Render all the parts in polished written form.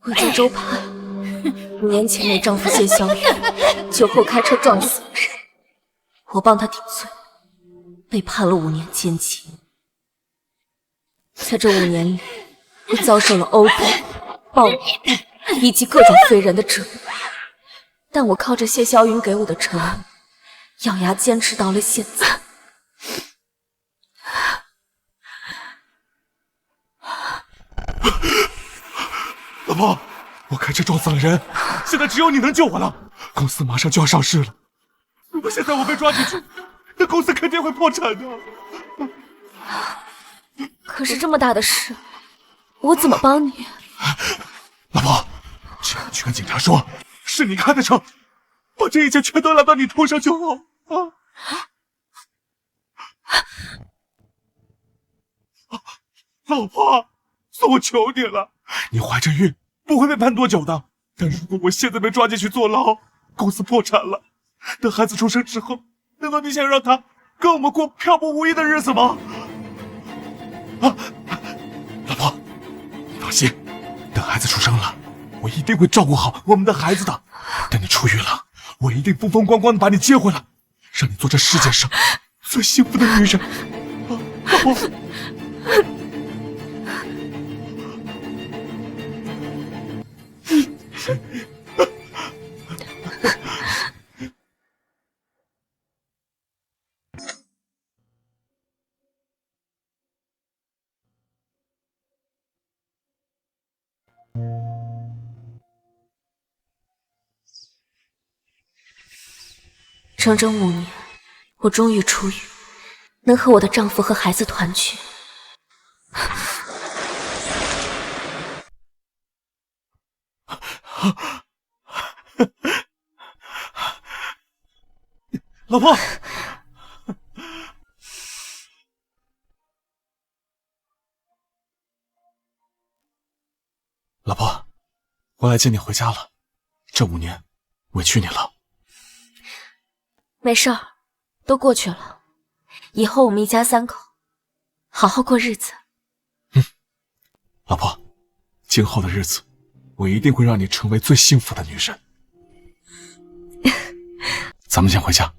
我叫周盼，5年前那丈夫谢萧雨酒后开车撞死了人，我帮他顶罪，被判了5年监禁。在这5年里，我遭受了殴打、暴力以及各种非人的折磨，但我靠着谢萧云给我的承诺，咬牙坚持到了现在。老婆，我开车撞死了人，现在只有你能救我了。公司马上就要上市了，如果现在我被抓进去，那公司肯定会破产的。可是这么大的事，我怎么帮你？老婆，只要你去跟警察说，是你开的车，把这一切全都揽到你头上就好啊！老婆，我求你了，你怀着孕不会被判多久的。但如果我现在被抓进去坐牢，公司破产了，等孩子出生之后，难道你想让他跟我们过漂泊无依的日子吗？老婆，你放心，等孩子出生了，我一定会照顾好我们的孩子的。等你出狱了，我一定风风光光的把你接回来，让你做这世界上最幸福的女人。老婆。整整5年，我终于出狱，能和我的丈夫和孩子团聚。老婆，老婆，我来接你回家了。这5年委屈你了。没事儿，都过去了。以后我们一家3口好好过日子。老婆，今后的日子，我一定会让你成为最幸福的女人。咱们先回家。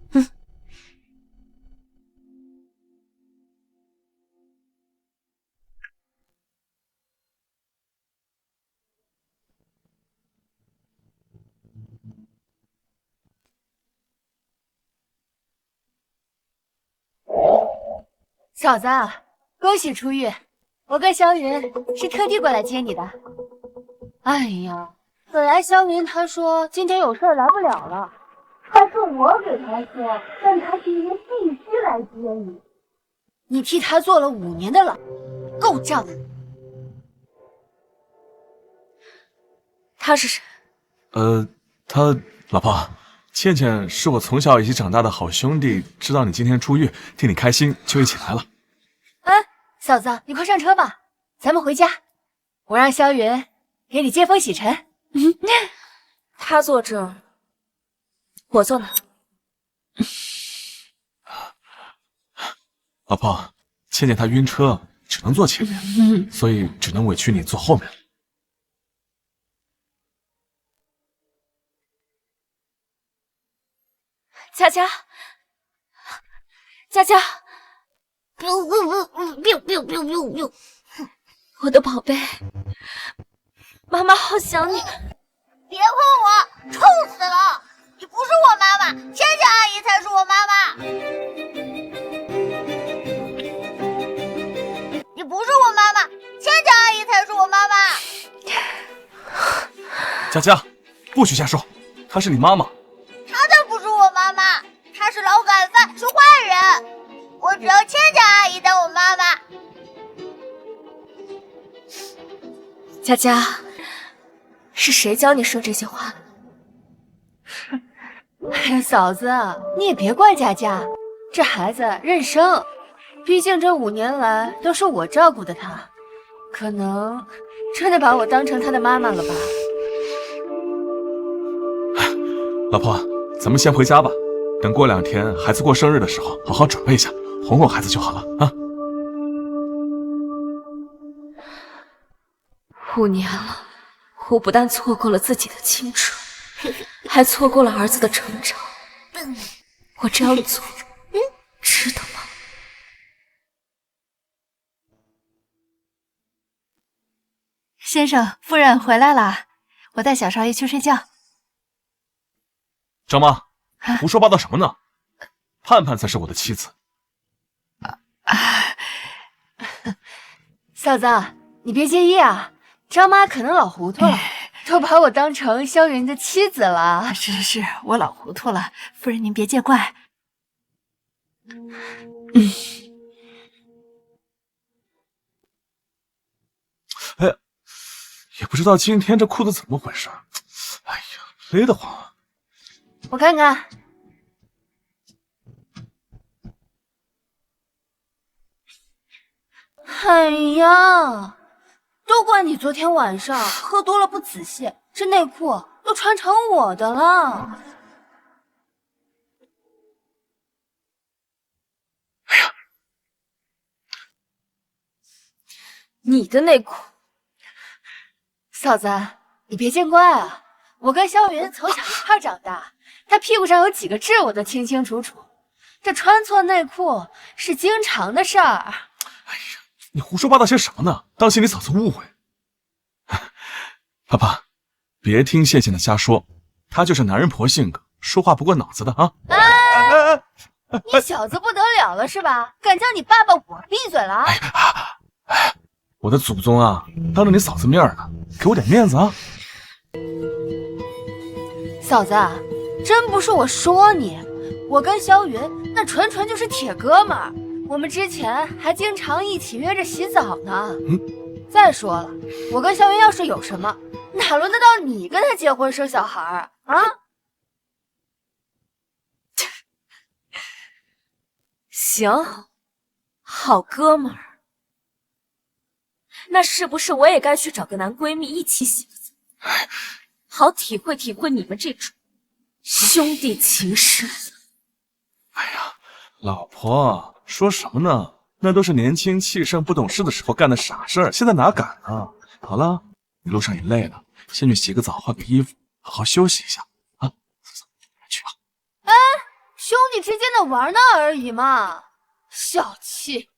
嫂子，恭喜出狱！我跟萧云是特地过来接你的。哎呀，本来萧云他说今天有事来不了了，还是我给他说，但他今天必须来接你。你替他坐了5年的牢，够仗义。他是谁？老婆，倩倩是我从小一起长大的好兄弟，知道你今天出狱，替你开心，就一起来了。嫂子，你快上车吧，咱们回家。我让萧云给你接风洗尘。他坐这儿，我坐哪？老婆，倩倩她晕车，只能坐前面，所以只能委屈你坐后面。佳佳，佳佳。我的宝贝，妈妈好想你。别碰我，臭死了！你不是我妈妈，倩倩阿姨才是我妈妈。你不是我妈妈，倩倩阿姨才是我妈妈。佳佳，不许瞎说，她是你妈妈。她才不是我妈妈，她是劳改犯，是坏人。我只要倩倩阿姨当我妈妈。佳佳，是谁教你说这些话？哎呀，嫂子，你也别怪佳佳，这孩子认生，毕竟这5年来都是我照顾的他，可能真的把我当成他的妈妈了吧。老婆，咱们先回家吧，等过2天孩子过生日的时候，好好准备一下，哄哄孩子就好了啊。5年了我不但错过了自己的青春，还错过了儿子的成长。我这样做，值得吗？先生、夫人回来了，我带小少爷去睡觉。张妈，胡说八道什么呢？盼盼才是我的妻子。嫂子，你别介意啊，张妈可能老糊涂了，都把我当成萧云的妻子了。是，我老糊涂了，夫人您别见怪。哎，也不知道今天这裤子怎么回事，哎呀，勒得慌啊！我看看。哎呀，都怪你昨天晚上喝多了不仔细，这内裤都穿成我的了。哎呀，你的内裤，嫂子，你别见怪啊，我跟萧云从小一块长大，他屁股上有几个痣我都清清楚楚，这穿错内裤是经常的事儿。哎呀，你胡说八道些什么呢？当心你嫂子误会。爸爸，别听谢谢的瞎说，她就是男人婆性格，说话不过脑子的啊！你小子不得了了是吧？敢叫你爸爸我闭嘴了？我的祖宗啊，当着你嫂子面呢，给我点面子啊！嫂子，真不是我说你，我跟萧云那纯纯就是铁哥们儿，我们之前还经常一起约着洗澡呢。再说了，我跟萧云要是有什么，哪轮得到你跟他结婚生小孩啊？行，好哥们儿。那是不是我也该去找个男闺蜜一起洗个澡，好体会体会你们这种兄弟情深？哎呀，老婆说什么呢？那都是年轻气盛不懂事的时候干的傻事儿，现在哪敢呢？好了，你路上也累了，先去洗个澡，换个衣服，好好休息一下啊！去吧。哎，兄弟之间的玩闹而已嘛，小气。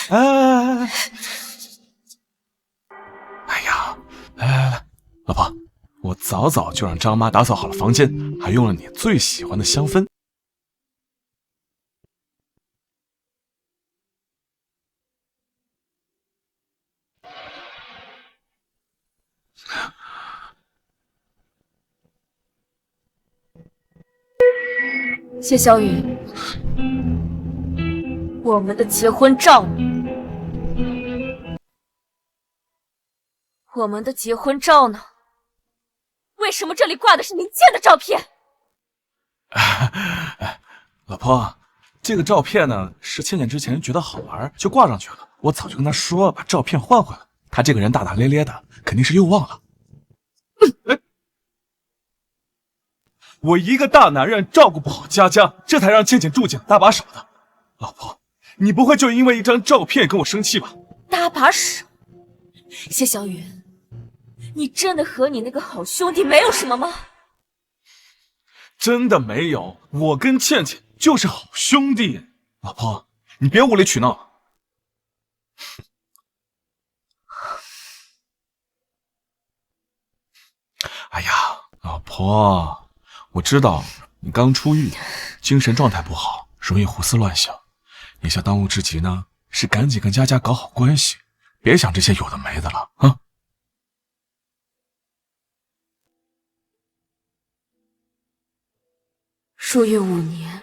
哎呀，来，老婆，我早早就让张妈打扫好了房间，还用了你最喜欢的香氛。谢小雨，我们的结婚照呢？我们的结婚照呢？为什么这里挂的是林健的照片？老婆，这个照片呢，是倩倩之前觉得好玩就挂上去了。我早就跟她说把照片换回来，她这个人大大咧咧的，肯定是又忘了。我一个大男人照顾不好佳佳，这才让倩倩住进搭把手的。老婆，你不会就因为一张照片跟我生气吧？搭把手？谢小雨，你真的和你那个好兄弟没有什么吗？真的没有，我跟倩倩就是好兄弟。老婆，你别无理取闹。哎呀，老婆，我知道你刚出狱，精神状态不好，容易胡思乱想。眼下当务之急呢，是赶紧跟佳佳搞好关系，别想这些有的没的了啊！入狱5年，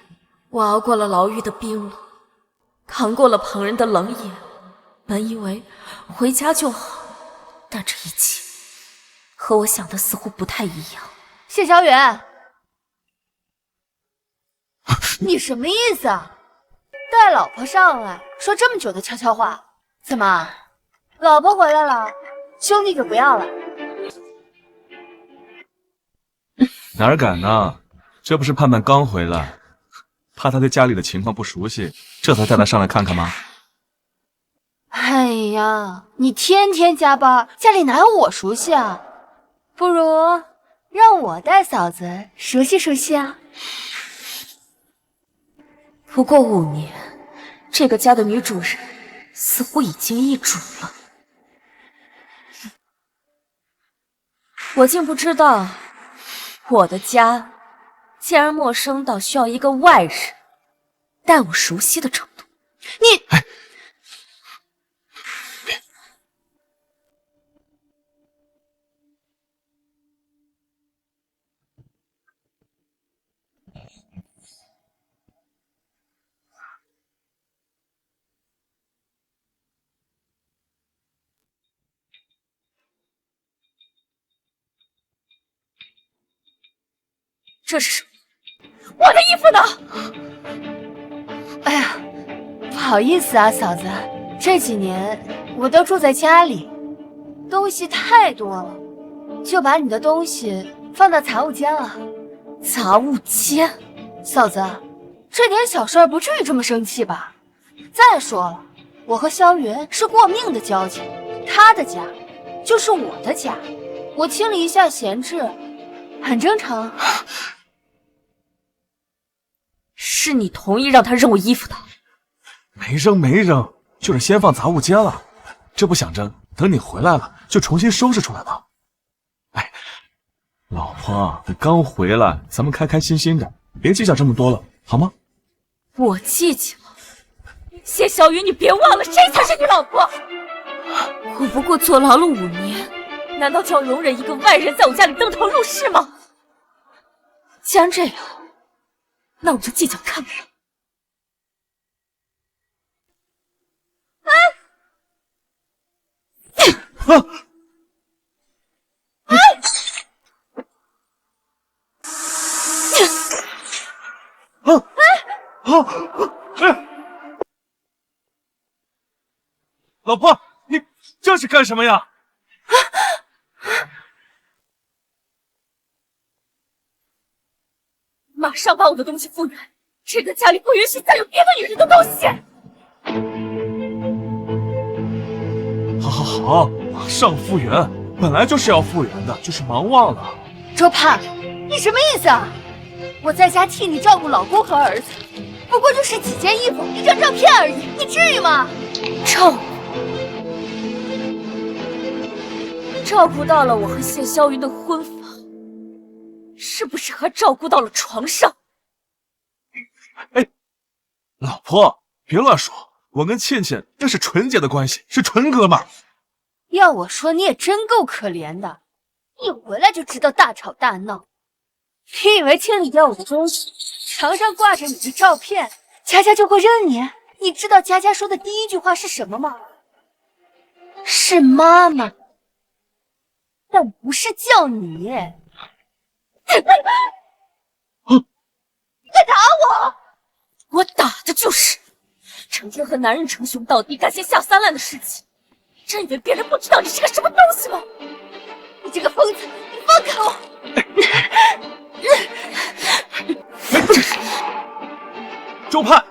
我熬过了牢狱的冰冷，扛过了旁人的冷眼。本以为回家就好，但这一切和我想的似乎不太一样。谢小雨，你什么意思啊？带老婆上来说这么久的悄悄话，怎么，老婆回来了，兄弟就不要了？哪敢呢？这不是盼盼刚回来，怕他对家里的情况不熟悉，这才带他上来看看吗？哎呀，你天天加班，家里哪有我熟悉啊？不如让我带嫂子熟悉熟悉啊。不过5年，这个家的女主人似乎已经易主了。我竟不知道，我的家竟然陌生到需要一个外人带我熟悉的程度。你，这是什么？我的衣服呢？哎呀，不好意思啊，嫂子，这几年我都住在家里，东西太多了，就把你的东西放到杂物间了。杂物间？嫂子，这点小事不至于这么生气吧？再说了，我和萧云是过命的交情，他的家就是我的家，我清理一下闲置，很正常。是你同意让他扔我衣服的？没扔，就是先放杂物间了。这不想着等你回来了就重新收拾出来吗？哎，老婆，你刚回来，咱们开开心心的，别计较这么多了，好吗？我计较？谢小雨，你别忘了，谁才是你老婆？我不过坐牢了5年，难道就要容忍一个外人在我家里登堂入室吗？既然这样，那我就计较看看。老婆，你这是干什么呀？马上把我的东西复原，这个家里不允许再有别的女人的东西。好，马上复原，本来就是要复原的，就是忙忘了。周盼，你什么意思啊？我在家替你照顾老公和儿子，不过就是几件衣服、一张照片而已，你至于吗？照顾到了我和谢霄云的婚房，是不是还照顾到了床上？哎，老婆，别乱说，我跟倩倩那是纯洁的关系，是纯哥们儿。要我说，你也真够可怜的，一回来就知道大吵大闹。你以为清理掉我的东西，墙上挂着你的照片，佳佳就会认你？你知道佳佳说的第一句话是什么吗？是妈妈，但不是叫你。你在打我？我打的就是成天和男人称兄道弟，干些下三滥的事情。真以为别人不知道你是个什么东西吗？你这个疯子，你放开我！周盼，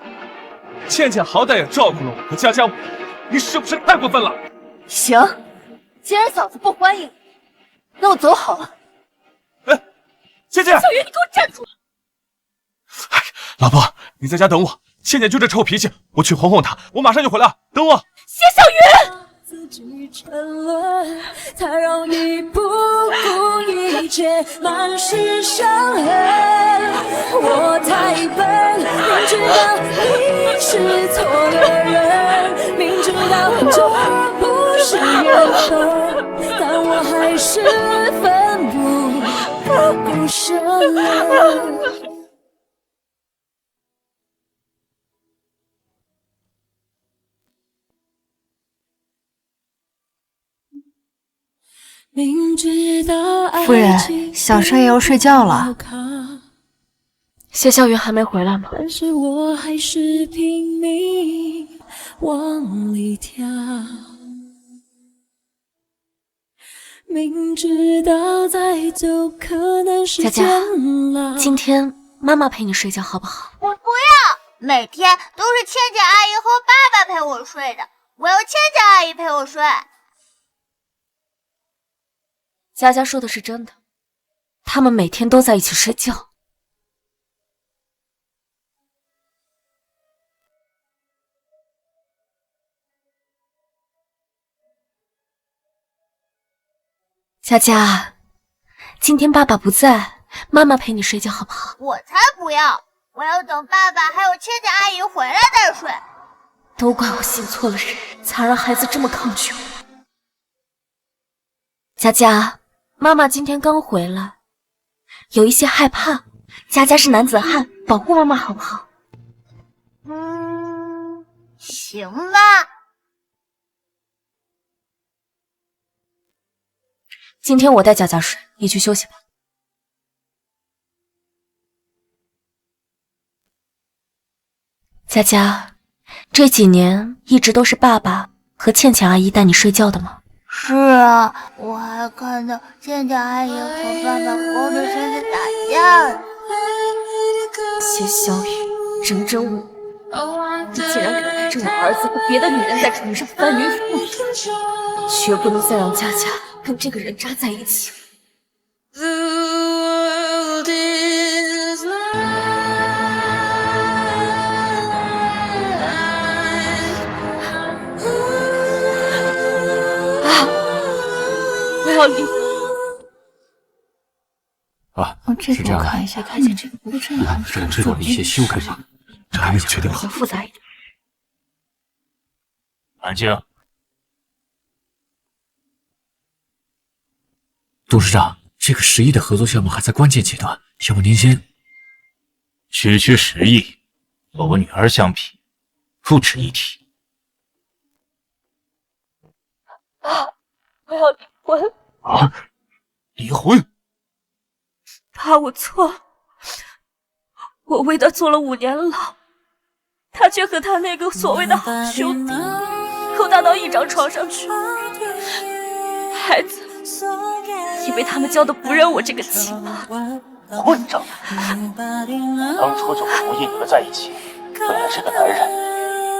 倩倩好歹也照顾了我和佳佳，你是不是太过分了？行，既然嫂子不欢迎，那我走好了。哎，倩倩，小云，你给我站住！哎，老婆，你在家等我。倩倩就这臭脾气，我去哄哄她，我马上就回来，等我。谢小云。自己沉沦，才让你不顾一切，满是伤痕。我太笨，明知道你是错的人，明知道这不是缘分，但我还是奋不顾身。夫人，小生也要睡觉了。谢霄云还没回来吗？但是我还是拼命往里跳，明知道再走可能是煎熬。今天妈妈陪你睡觉好不好？我不要，每天都是倩倩阿姨和爸爸陪我睡的，我要倩倩阿姨陪我睡。佳佳说的是真的，他们每天都在一起睡觉。佳佳，今天爸爸不在，妈妈陪你睡觉好不好？我才不要！我要等爸爸还有倩倩阿姨回来再睡。都怪我信错了人，才让孩子这么抗拒我。佳佳，妈妈今天刚回来，有一些害怕。佳佳是男子汉，保护妈妈好不好？行吧。今天我带佳佳睡，你去休息吧。佳佳，这几年一直都是爸爸和倩倩阿姨带你睡觉的吗？是啊，我还看到倩倩阿姨和爸爸勾着身子打架呢。谢小雨，真真无语，你竟然敢带着我儿子和别的女人在床上翻云覆雨，绝不能再让佳佳跟这个人渣在一起。我要离。是这样的，看一下这个不是这样，这知道了一些修改吧？这还没有确定好。复杂一点。安静。董事长，这个10亿的合作项目还在关键阶段，要不您先……区区10亿，和我女儿相比，不值一提。我要离婚。啊！离婚？爸，我错了，我为他坐了5年牢，他却和他那个所谓的好兄弟勾搭到一张床上去，孩子以为他们教的不认我这个亲妈。混账！当初就不同意你们在一起，本来是个男人，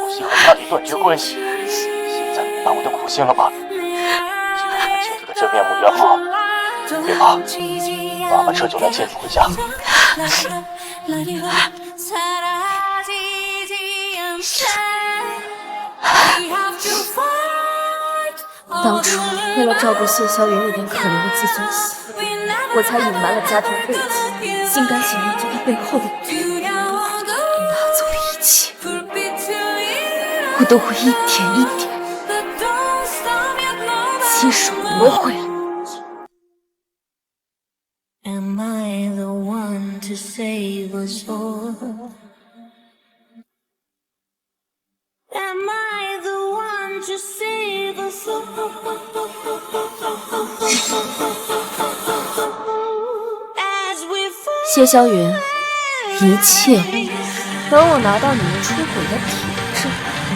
不惜和家里断绝关系，现在明白我的苦心了吧？既然你们清楚的真面目也好，别怕，爸爸这就来接你回家。当初为了照顾谢霄云那点可怜的自尊心，我才隐瞒了家庭背景，心甘情愿做他背后的人，拿走了一切，我都会一点一点亲手夺回来。Am I the one to save us all? Am I the one to save us all? As we fall 谢霄云，一切等我拿到你们出轨的铁证，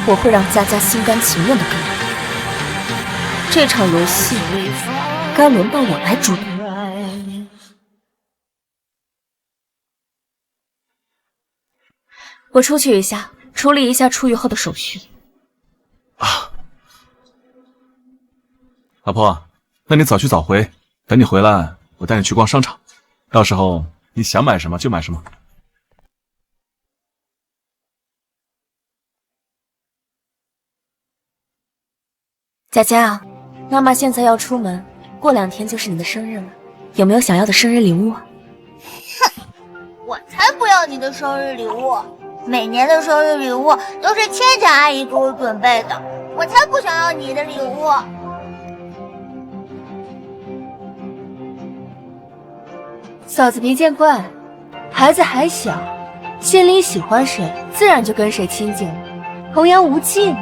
我会让佳佳心甘情愿的跟我。这场游戏该轮到我来主导。我出去一下，处理一下出狱后的手续。老婆，那你早去早回，等你回来，我带你去逛商场，到时候你想买什么就买什么。佳佳，妈妈现在要出门，过2天就是你的生日了，有没有想要的生日礼物啊？哼，我才不要你的生日礼物！每年的生日礼物都是倩倩阿姨给我准备的，我才不想要你的礼物。嫂子别见怪，孩子还小，心里喜欢谁，自然就跟谁亲近了，童言无忌。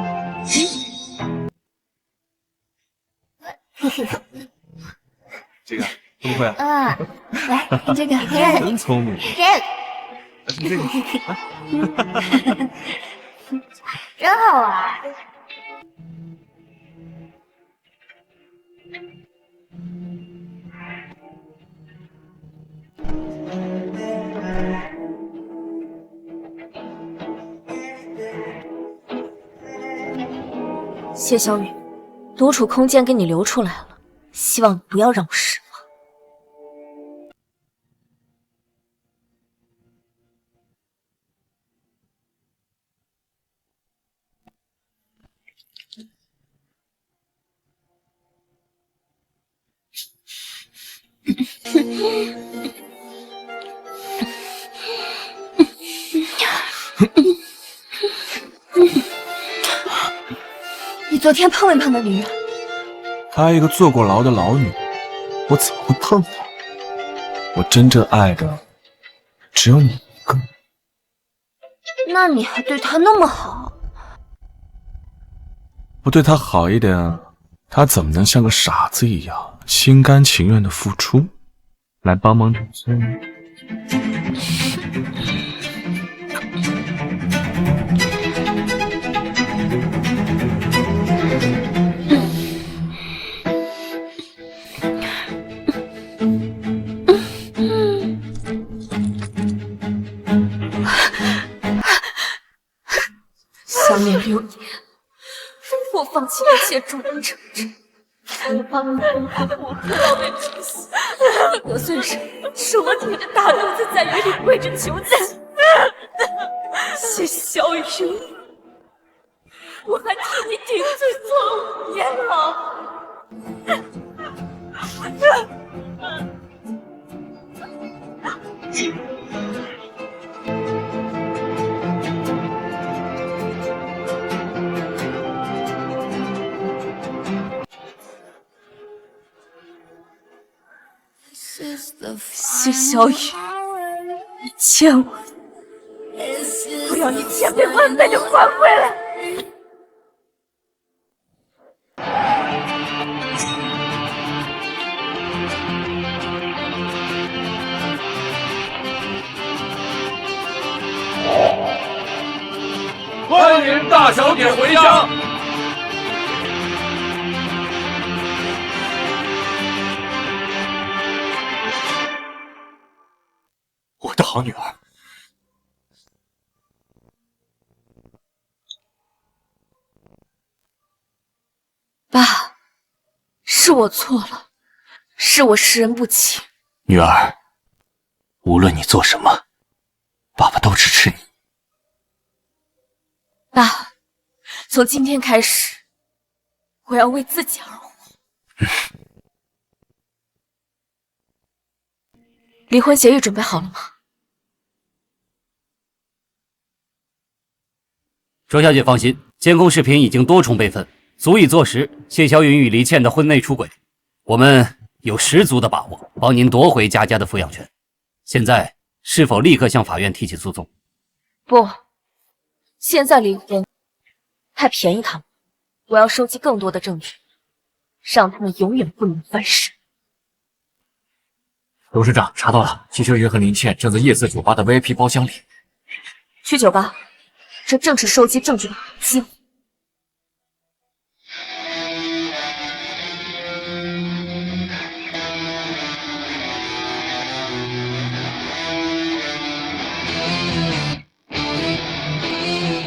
这个会不会？来，这个，真聪明。这个，真好玩。谢小雨，独处空间给你留出来了，希望不要让我失望。你昨天碰没碰那女人？她一个坐过牢的老女人，我怎么会碰她？我真正爱的只有你一个。那你还对她那么好？不对她好一点，她怎么能像个傻子一样心甘情愿的付出，来帮忙治罪呢？相恋6年，我放弃一切助人成真，我帮你分开我和老魏出息，你得罪人，是我挺着大肚子在雨里跪着求赞。谢小雨，我还替你顶罪坐了5年牢。谢小雨，你欠我的，我要你千倍万倍的还回来。欢迎大小姐回家。我的好女儿，爸，是我错了，是我识人不清。女儿，无论你做什么，爸爸都支持你。爸，从今天开始，我要为自己而活。离婚协议准备好了吗？周小姐放心，监控视频已经多重备份，足以坐实谢霄云与黎倩的婚内出轨。我们有十足的把握帮您夺回佳佳的抚养权。现在是否立刻向法院提起诉讼？不，现在离婚太便宜他们，我要收集更多的证据，让他们永远不能翻身。董事长查到了，谢秋云和林倩正在夜色酒吧的 VIP 包厢里。去酒吧，这正是收集证据的好机会。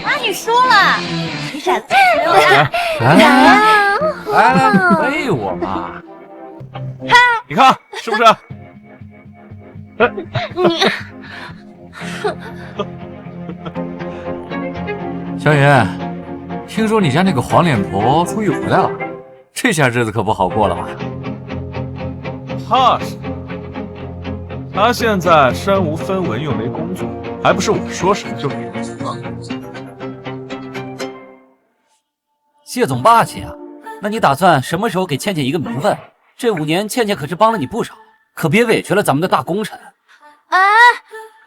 啊，你输了，你闪飞了呀！来背我嘛！你看是不是？小云，听说你家那个黄脸婆出狱回来了，这下日子可不好过了吧？怕什么？他现在身无分文又没工作，还不是我说什么就什么？谢总霸气啊！那你打算什么时候给倩倩一个名分？这5年倩倩可是帮了你不少，可别委屈了咱们的大功臣。哎，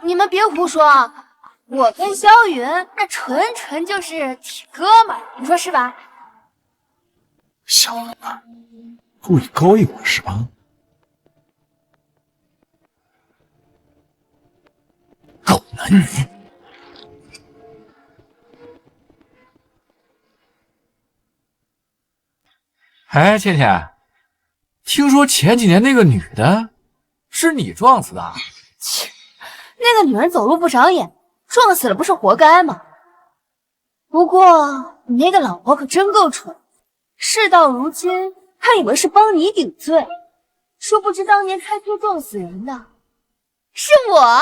你们别胡说，我跟萧云那纯就是铁哥们儿，你说是吧？小子，故意勾引我是吧？狗男女！哎，倩倩，听说前几年那个女的是你撞死的？切，那个女人走路不长眼，撞死了不是活该吗？不过你那个老婆可真够蠢，事到如今还以为是帮你顶罪，殊不知当年开车撞死人的是我。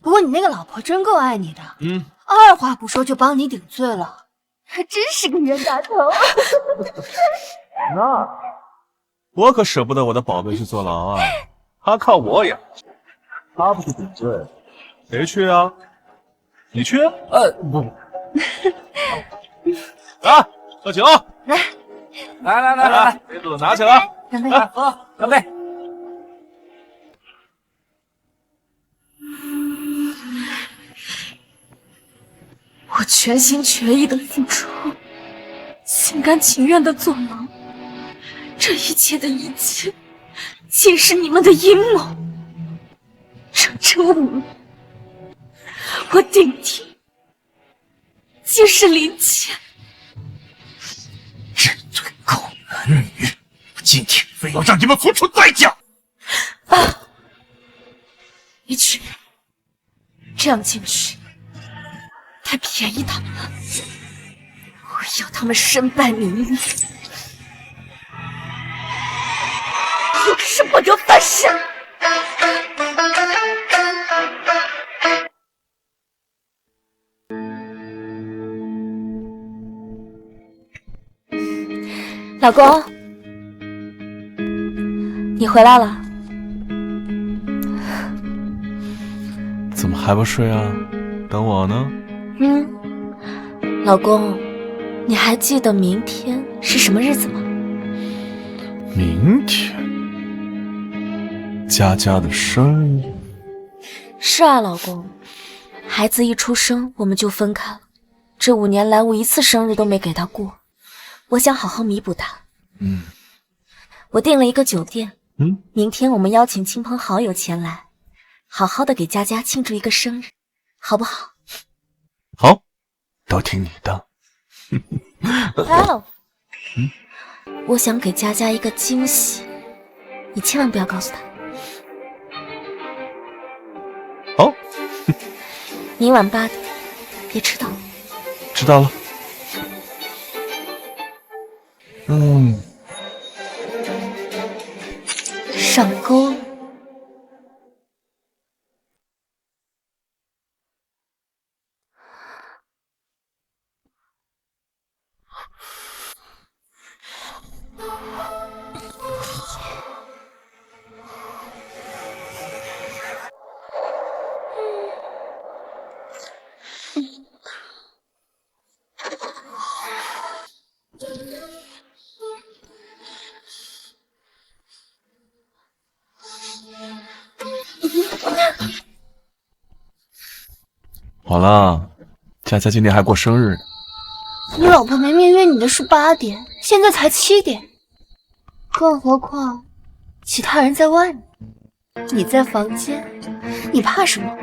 不过你那个老婆真够爱你的，二话不说就帮你顶罪了，还真是个冤大头。那我可舍不得我的宝贝去坐牢啊，他靠我养，他不去顶罪，谁去啊？你去？不，来喝酒，来，杯子拿起来，干杯！喝，干杯！我全心全意的付出，心甘情愿的坐牢，这一切的一切，尽是你们的阴谋。这5年，我顶替，皆是林倩。认罪狗男女，我今天非要让你们付出代价！你去，这样进去太便宜他们了。我要他们身败名裂，永世不得翻身。老公，你回来了。怎么还不睡啊？等我呢？老公，你还记得明天是什么日子吗？明天，佳佳的生日。是啊，老公，孩子一出生我们就分开了，这5年来我一次生日都没给他过，我想好好弥补他。我订了一个酒店，明天我们邀请亲朋好友前来，好好的给佳佳庆祝一个生日，好不好？好，都听你的。来了。我想给佳佳一个惊喜，你千万不要告诉她。好，明晚8点，别迟到。知道了。上钩了。好了，佳佳今天还过生日呢。你老婆明明约你的是8点，现在才7点，更何况其他人在外面，你在房间，你怕什么？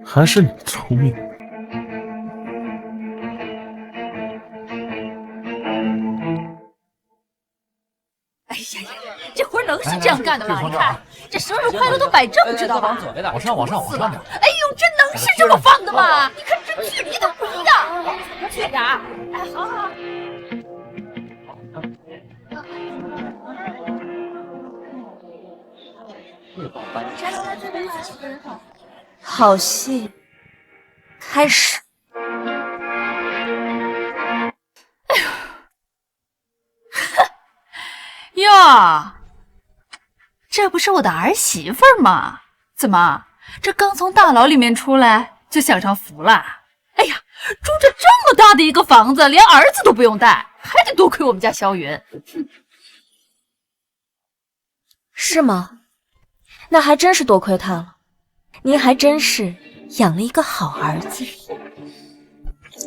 还是你聪明。哎呀，这活能是这样干的吗？你看，这生日快乐都摆正，知道吧？往上点。哎呦，这能是这么放的吗？你看这距离都不一样，快去点儿。哎，好。好戏开始。哟，这不是我的儿媳妇儿吗？怎么，这刚从大牢里面出来就享上福了？哎呀，住着这么大的一个房子，连儿子都不用带，还得多亏我们家萧云。是吗？那还真是多亏他了。您还真是养了一个好儿子。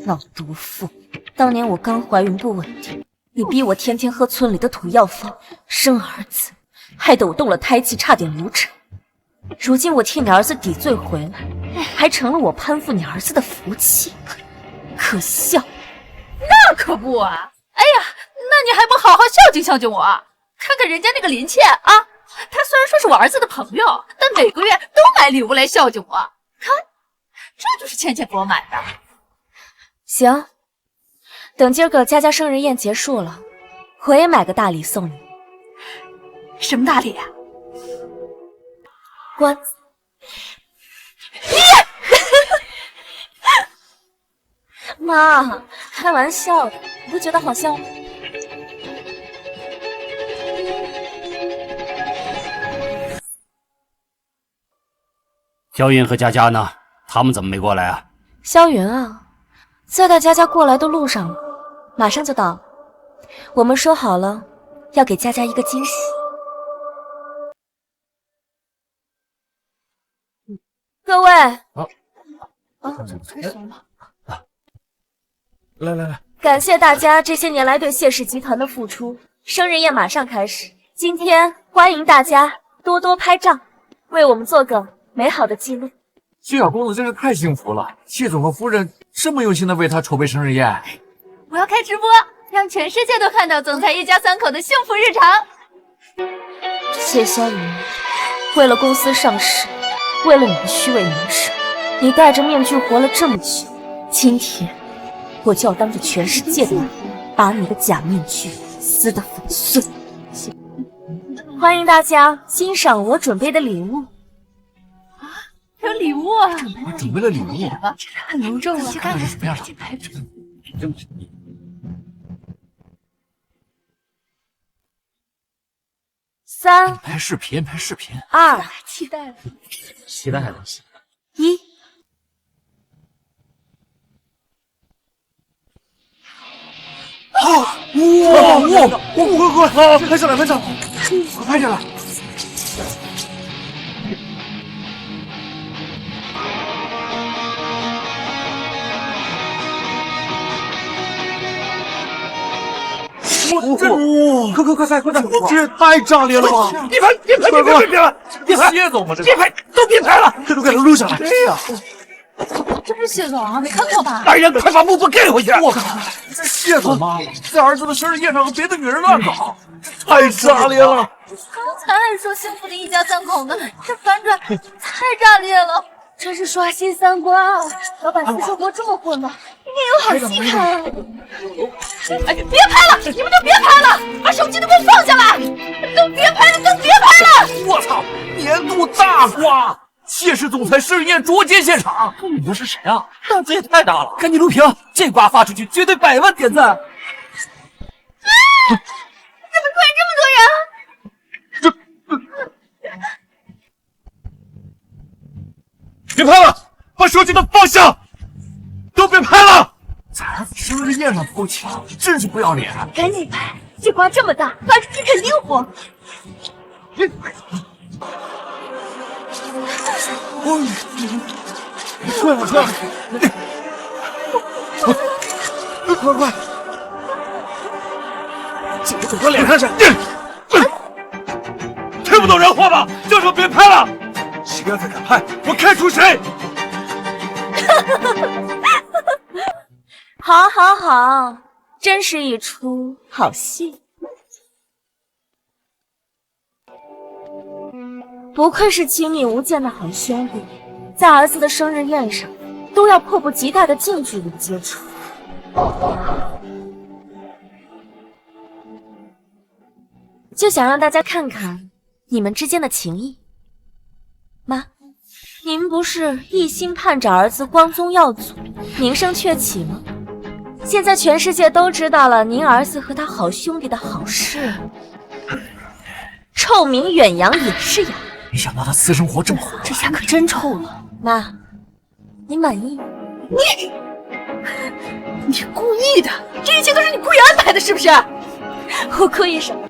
老毒妇，当年我刚怀孕不稳定，你逼我天天喝村里的土药方生儿子，害得我动了胎气，差点流产。如今我替你儿子抵罪回来，还成了我攀附你儿子的福气，可笑。那可不啊！哎呀，那你还不好好孝敬孝敬我？看看人家那个林倩啊，她虽然说是我儿子的朋友，但每个月都买礼物来孝敬我。看，这就是倩倩给我买的。行，等今儿个佳佳生日宴结束了，我也买个大礼送你。什么大礼呀？关子。妈，开玩笑的，你不觉得好笑吗？萧云和佳佳呢？他们怎么没过来啊？萧云啊，在带佳佳过来的路上了，马上就到了。我们说好了，要给佳佳一个惊喜。各位，来，感谢大家这些年来对谢氏集团的付出。生日宴马上开始，今天欢迎大家多多拍照，为我们做个美好的记录。谢小公子真是太幸福了，谢总和夫人这么用心的为他筹备生日宴。我要开直播，让全世界都看到总裁一家三口的幸福日常。谢萧云，为了公司上市，为了你的虚伪名声，你戴着面具活了这么久，今天我就要当着全世界的面，把你的假面具撕得粉碎。欢迎大家欣赏我准备的礼物。有礼物啊！我准备了礼物，很隆重啊！去看看怎么样了？3、拍视频2、期待了，期待了。 1。哇！快拍下来，快拍下来！快！这也太炸裂了吧！别拍！谢总吗？这别拍，都别拍了，这都给他录下来。对呀，这是谢总啊，没看错吧？来人，快把幕布给回去！我靠，这谢总吗？在儿子的生日宴上和别的女人乱搞，太炸裂了！刚才还说幸福的一家三口呢，这反转太炸裂了！真是刷新三观啊！老板私生活这么混乱，应该有好戏看啊！哎，别拍了，你们都别拍了，把手机都给我放下来！都别拍了！我操，年度大瓜！谢氏总裁生日宴捉奸现场，这女的是谁啊？胆子也太大了！赶紧录屏，这瓜发出去绝对100万点赞！怎么突然这么多人？别拍了，把手机都放下，都别拍了！在儿子生日宴上偷抢，真是不要脸！赶紧拍，这瓜这么大，发出去肯定火。快！这个总管脸上是，听不懂人话吧？就说别拍了！谁要再敢拍，我开除谁！好，真是一出好戏。不愧是亲密无间的好兄弟，在儿子的生日宴上都要迫不及待的近距离接触。就想让大家看看你们之间的情谊。妈，您不是一心盼着儿子光宗耀祖、名声鹊起吗？现在全世界都知道了您儿子和他好兄弟的好事，臭名远扬也是扬。没想到他私生活这么混乱，这下可真臭了。妈，你满意吗？你故意的，这一切都是你故意安排的，是不是？我故意什么？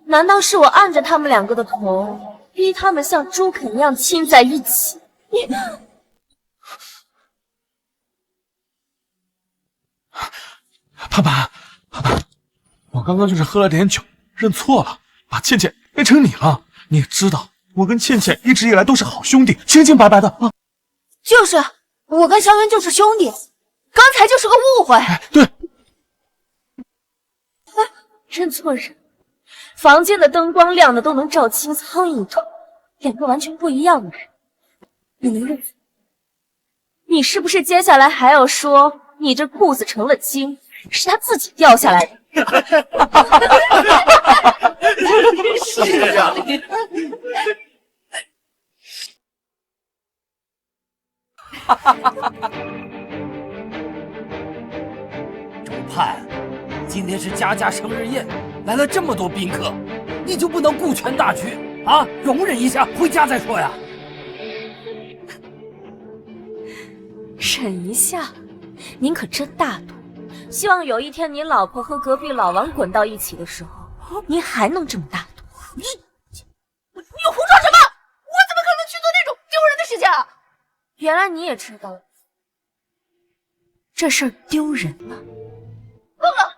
难道是我按着他们两个的头，逼他们像猪啃一样亲在一起？你盼盼，我刚刚就是喝了点酒，认错了，把倩倩变成你了。你也知道，我跟倩倩一直以来都是好兄弟，清清白白的啊。就是，我跟萧云就是兄弟，刚才就是个误会。对，认错人，房间的灯光亮的都能照清苍蝇头，两个完全不一样的人，你能认错？你是不是接下来还要说你这裤子成了精，是他自己掉下来的？是啊，周盼，今天是佳佳生日宴，来了这么多宾客，你就不能顾全大局啊？容忍一下，回家再说呀。忍一下，您可真大度。希望有一天你老婆和隔壁老王滚到一起的时候，您还能这么大度。你胡说什么？我怎么可能去做那种丢人的事情？原来你也知道了，这事儿丢人了。够了，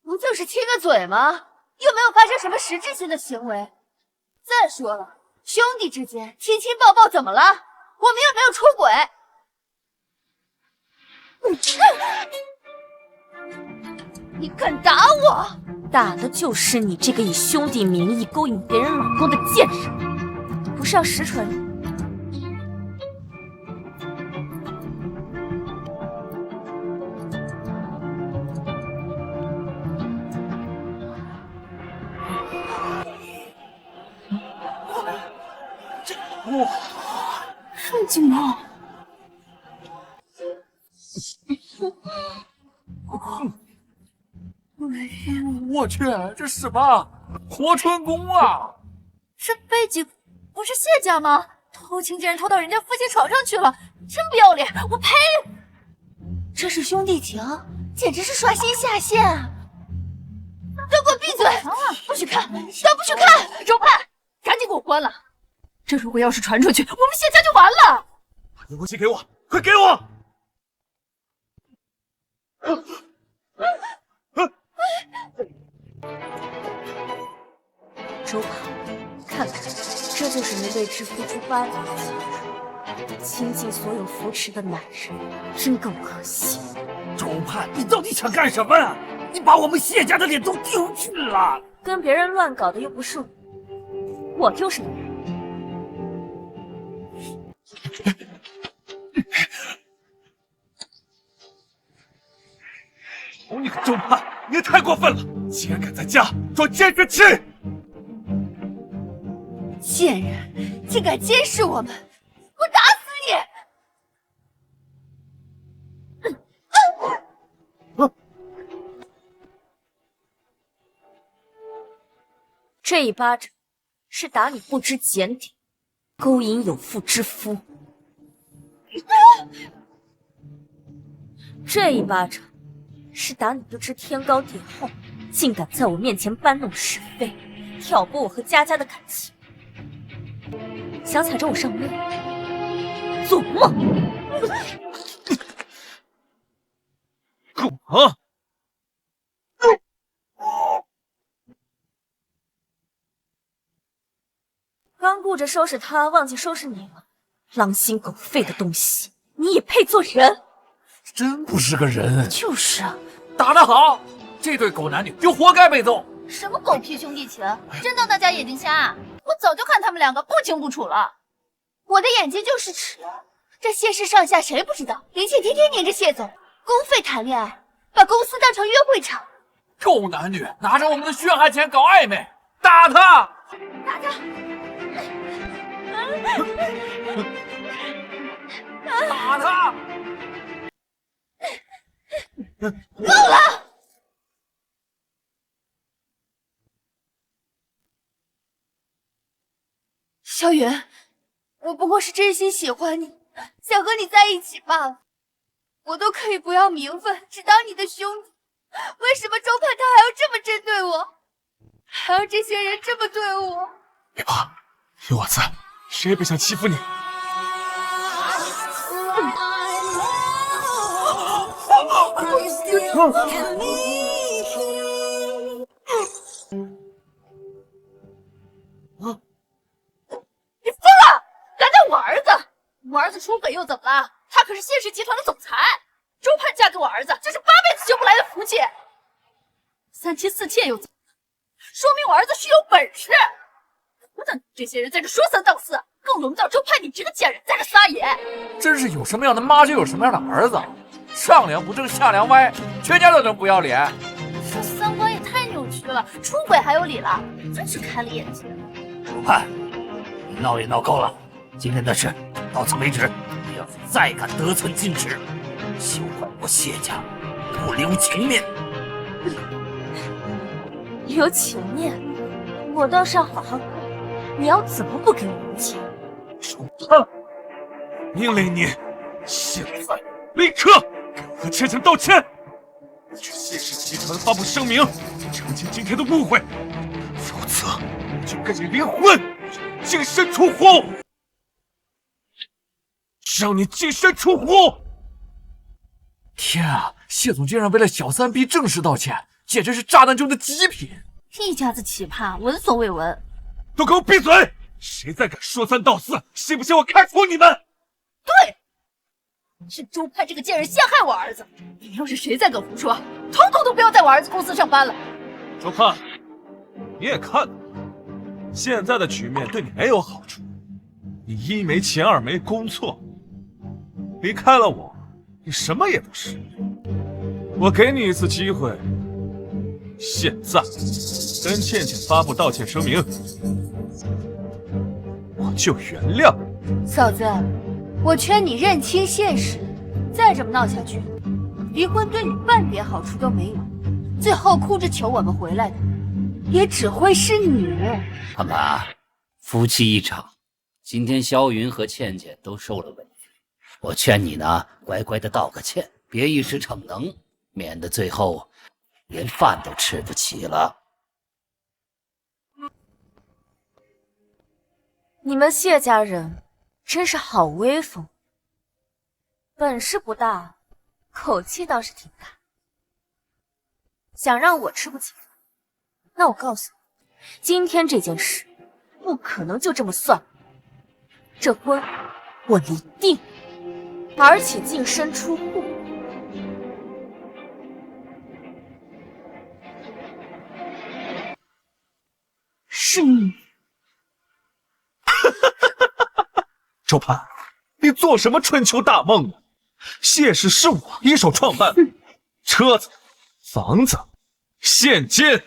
不就是亲个嘴吗？又没有发生什么实质性的行为。再说了，兄弟之间亲亲抱抱怎么了？我们又没有出轨。你敢打我？打的就是你这个以兄弟名义勾引别人老公的贱人，不是要实锤吗？盛景吗？我去，这什么活春宫啊！这背景不是谢家吗？偷情竟然偷到人家夫妻床上去了，真不要脸！我呸！这是兄弟情，简直是刷新下限啊！都给我闭嘴！不许看，都不许看！周盼，赶紧给我关了！这如果要是传出去，我们谢家就完了！把遥控器给我，快给我！周盼，看看，这就是您对之付出8年的情书，倾尽所有扶持的男人，真够可惜。周盼，你到底想干什么呀？你把我们谢家的脸都丢尽了！跟别人乱搞的又不是我，我丢什么脸？你个周盼，你也太过分了！竟然敢在家装监视器！贱人，竟敢监视我们！我打死你！这一巴掌是打你不知检点，勾引有妇之夫。这一巴掌是打你不知天高地厚，竟敢在我面前搬弄是非，挑拨我和佳佳的感情，想踩着我上位，做梦！啊！刚顾着收拾他，忘记收拾你了，狼心狗肺的东西，你也配做人？真不是个人。就是啊，打得好，这对狗男女就活该被揍。什么狗屁兄弟情，真当大家眼睛瞎？我早就看他们两个不清不楚了。我的眼睛就是尺，这谢氏上下谁不知道？林倩天天黏着谢总，公费谈恋爱，把公司当成约会场。狗男女拿着我们的血汗钱搞暧昧，打他！打他！打他！够了！萧远，我不过是真心喜欢你，想和你在一起罢了。我都可以不要名分，只当你的兄弟。为什么周盼他还要这么针对我，还要这些人这么对我？别怕，有我在，谁也别想欺负你。你疯了！敢打我儿子！我儿子出轨又怎么了？他可是谢氏集团的总裁。周盼嫁给我儿子，这是8辈子修不来的福气。3妻4妾又怎么了？说明我儿子是有本事。不等这些人在这说三道四，更轮不到周派你这个贱人在这撒野。真是有什么样的妈就有什么样的儿子，上梁不正下梁歪，全家都能不要脸。这三观也太扭曲了，出轨还有理了，真是开了眼界。主判，你闹也闹够了，今天的事到此为止。你要是再敢得寸进尺，休怪我谢家不留情面。留情面，我倒是要好好看，你要怎么不给我留情？主判，命令你现在立刻给我和倩倩道歉，去谢氏集团发布声明，澄清今天的误会，否则我就跟你离婚，净身出户，让你净身出户！天啊，谢总竟然为了小三逼正式道歉，简直是炸弹中的极品！一家子奇葩，闻所未闻。都给我闭嘴！谁再敢说三道四，信不信我开除你们？对，是周派这个贱人陷害我儿子。你要是谁再敢胡说，统统都不要在我儿子公司上班了。周盼，你也看到，现在的局面对你没有好处。你一没钱，二没工作，离开了我，你什么也不是。我给你一次机会，现在跟倩倩发布道歉声明，我就原谅你。嫂子，我劝你认清现实，再这么闹下去，离婚对你半点好处都没有，最后哭着求我们回来的，也只会是你。盼盼，夫妻一场，今天萧云和倩倩都受了委屈，我劝你呢，乖乖的道个歉，别一时逞能，免得最后连饭都吃不起了。你们谢家人真是好威风，本事不大，口气倒是挺大。想让我吃不起饭，那我告诉你，今天这件事不可能就这么算了。这婚我离定，而且净身出户。是你。周盼，你做什么春秋大梦啊？谢氏是我一手创办，车子、房子、现金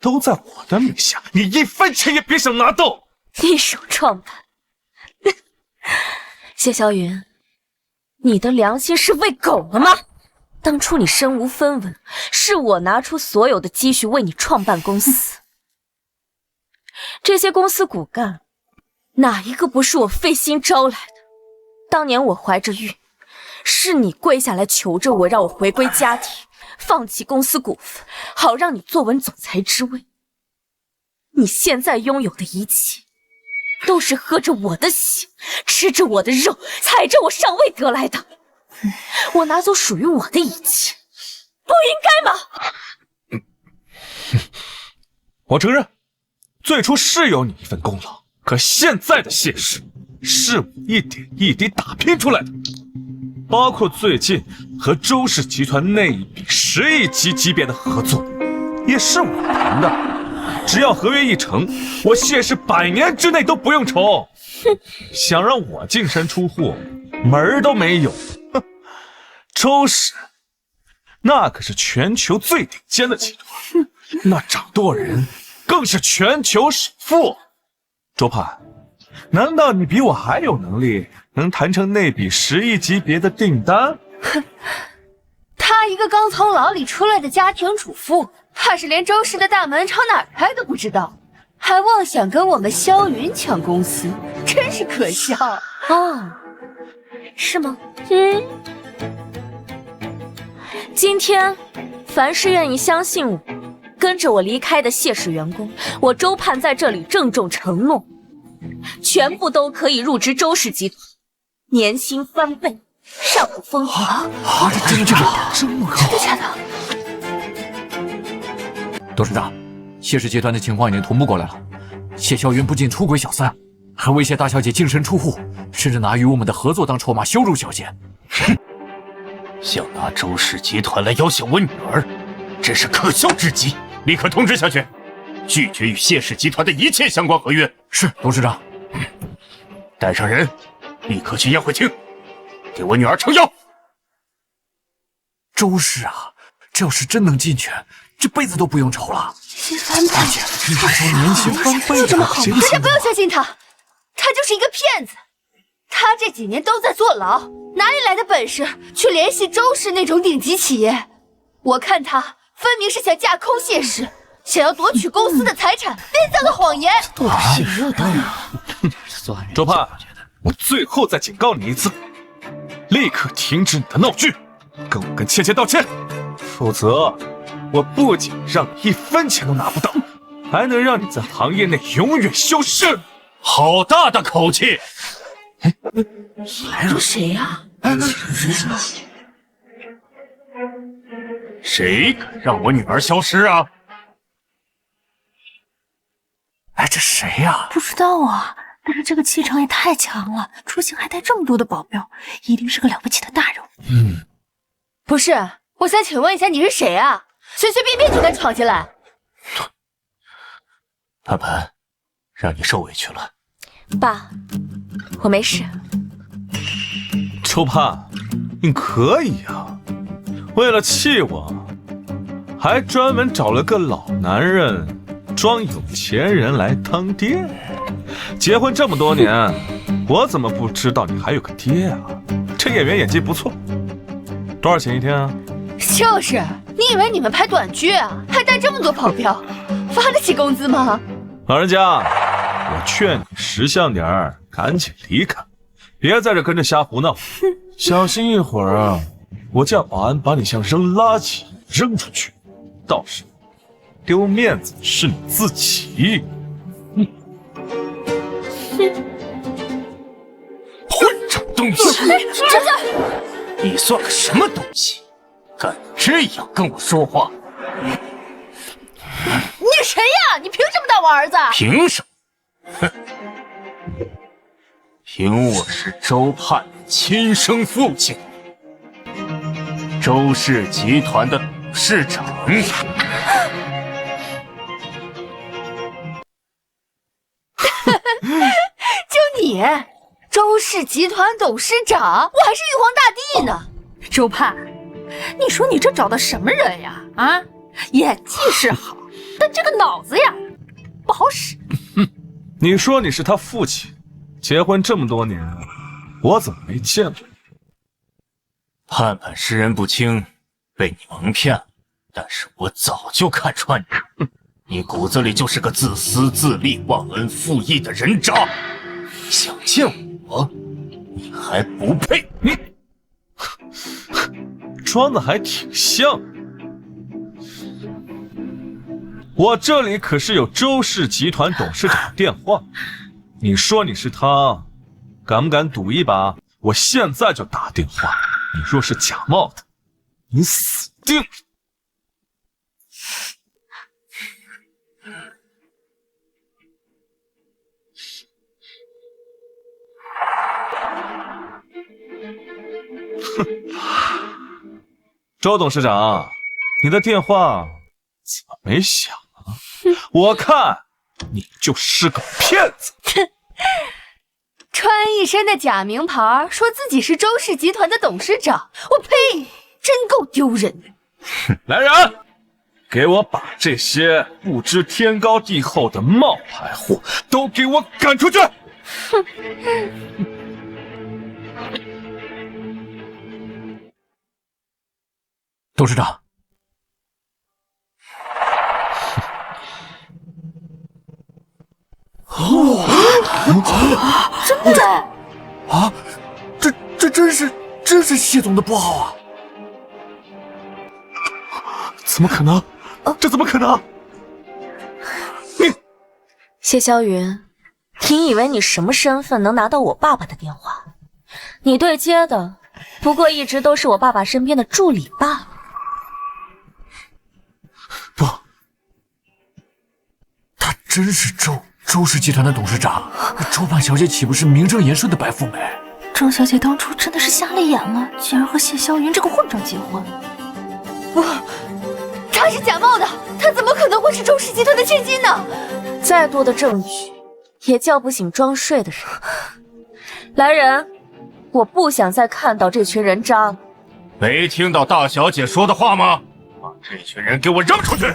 都在我的名下，你一分钱也别想拿到。一手创办，谢霄云，你的良心是喂狗了吗？当初你身无分文，是我拿出所有的积蓄为你创办公司，这些公司骨干哪一个不是我费心招来的？当年我怀着孕，是你跪下来求着我，让我回归家庭，放弃公司股份，好让你坐稳总裁之位。你现在拥有的一切，都是喝着我的血，吃着我的肉，踩着我上位得来的。我拿走属于我的一切，不应该吗？我承认，最初是有你一份功劳。可现在的谢氏是我一点一滴打拼出来的，包括最近和周氏集团那一笔10亿级别的合作，也是我谈的。只要合约一成，我谢氏100年之内都不用愁。想让我净身出户，门儿都没有。哼，周氏那可是全球最顶尖的集团，那掌舵人更是全球首富。周盼，难道你比我还有能力，能谈成那笔10亿级别的订单？哼，她一个刚从牢里出来的家庭主妇，怕是连周氏的大门朝哪儿开都不知道，还妄想跟我们萧云抢公司，真是可笑。哦，是吗？今天凡是愿意相信我，跟着我离开的谢氏员工，我周盼在这里郑重承诺，全部都可以入职周氏集团，年薪翻倍，上不封王。这真的这么高？真的假的？董事长，谢氏集团的情况已经同步过来了。谢霄云不仅出轨小三，还威胁大小姐净身出户，甚至拿与我们的合作当筹码羞辱小姐。哼，想拿周氏集团来要挟我女儿，真是可笑至极！立刻通知下去。拒绝与谢氏集团的一切相关合约。是，董事长。带上人，立刻去宴会厅，给我女儿撑腰。周氏啊，这要是真能进去，这辈子都不用愁了。新翻版，简直就是年轻翻倍就这么好吗？大家不要要相信他，他就是一个骗子。他这几年都在坐牢，哪里来的本事去联系周氏那种顶级企业？我看他分明是想架空谢氏，想要夺取公司的财产，编造的谎言。周盼，我最后再警告你一次，立刻停止你的闹剧，跟我跟倩倩道歉，否则我不仅让你1分钱都拿不到，还能让你在行业内永远消失。好大的口气！这谁呀？谁敢让我女儿消失啊？哎，这谁呀？不知道啊，但是这个气场也太强了，出行还带这么多的保镖，一定是个了不起的大人物。不是，我想请问一下，你是谁啊？随随便便就敢闯进来？盼盼，让你受委屈了。爸，我没事。周盼，你可以啊，为了气我，还专门找了个老男人装有钱人来当爹。结婚这么多年，我怎么不知道你还有个爹啊？这演员演技不错，多少钱一天啊？就是，你以为你们拍短剧啊，还带这么多保镖，发得起工资吗？老人家，我劝你识相点儿，赶紧离开，别在这跟着瞎胡闹。小心一会儿啊，我叫保安把你像扔垃圾扔出去，到时丢面子是你自己。混账东西！你算个什么东西？敢这样跟我说话？你谁呀？你凭什么打我儿子？凭什么？哼！凭我是周盼的亲生父亲，周氏集团的董事长。就你，周氏集团董事长，我还是玉皇大帝呢。周盼，你说你这找的什么人呀？啊，演技是好，但这个脑子呀，不好使。你说你是他父亲，结婚这么多年，我怎么没见过？盼盼识人不清，被你蒙骗了，但是我早就看穿你，你骨子里就是个自私自利、忘恩负义的人渣。想见我，你还不配！你装的还挺像。我这里可是有周氏集团董事长的电话，你说你是他，敢不敢赌一把？我现在就打电话，你若是假冒的，你死定了。周董事长，你的电话怎么没响啊？我看你就是个骗子。穿一身的假名牌，说自己是周氏集团的董事长，我呸！真够丢人的。来人，给我把这些不知天高地厚的冒牌货都给我赶出去！董事长，真的啊，这真是谢总的拨号啊！怎么可能？这怎么可能？谢霄云，你以为你什么身份能拿到我爸爸的电话？你对接的不过一直都是我爸爸身边的助理罢了。不，她真是周氏集团的董事长。周盼小姐岂不是名正言顺的白富美？周小姐当初真的是瞎了眼了，竟然和谢霄云这个混账结婚。不，他他是假冒的，他怎么可能会是周氏集团的千金呢？再多的证据也叫不醒装睡的人。来人，我不想再看到这群人渣了。没听到大小姐说的话吗？把这群人给我扔出去！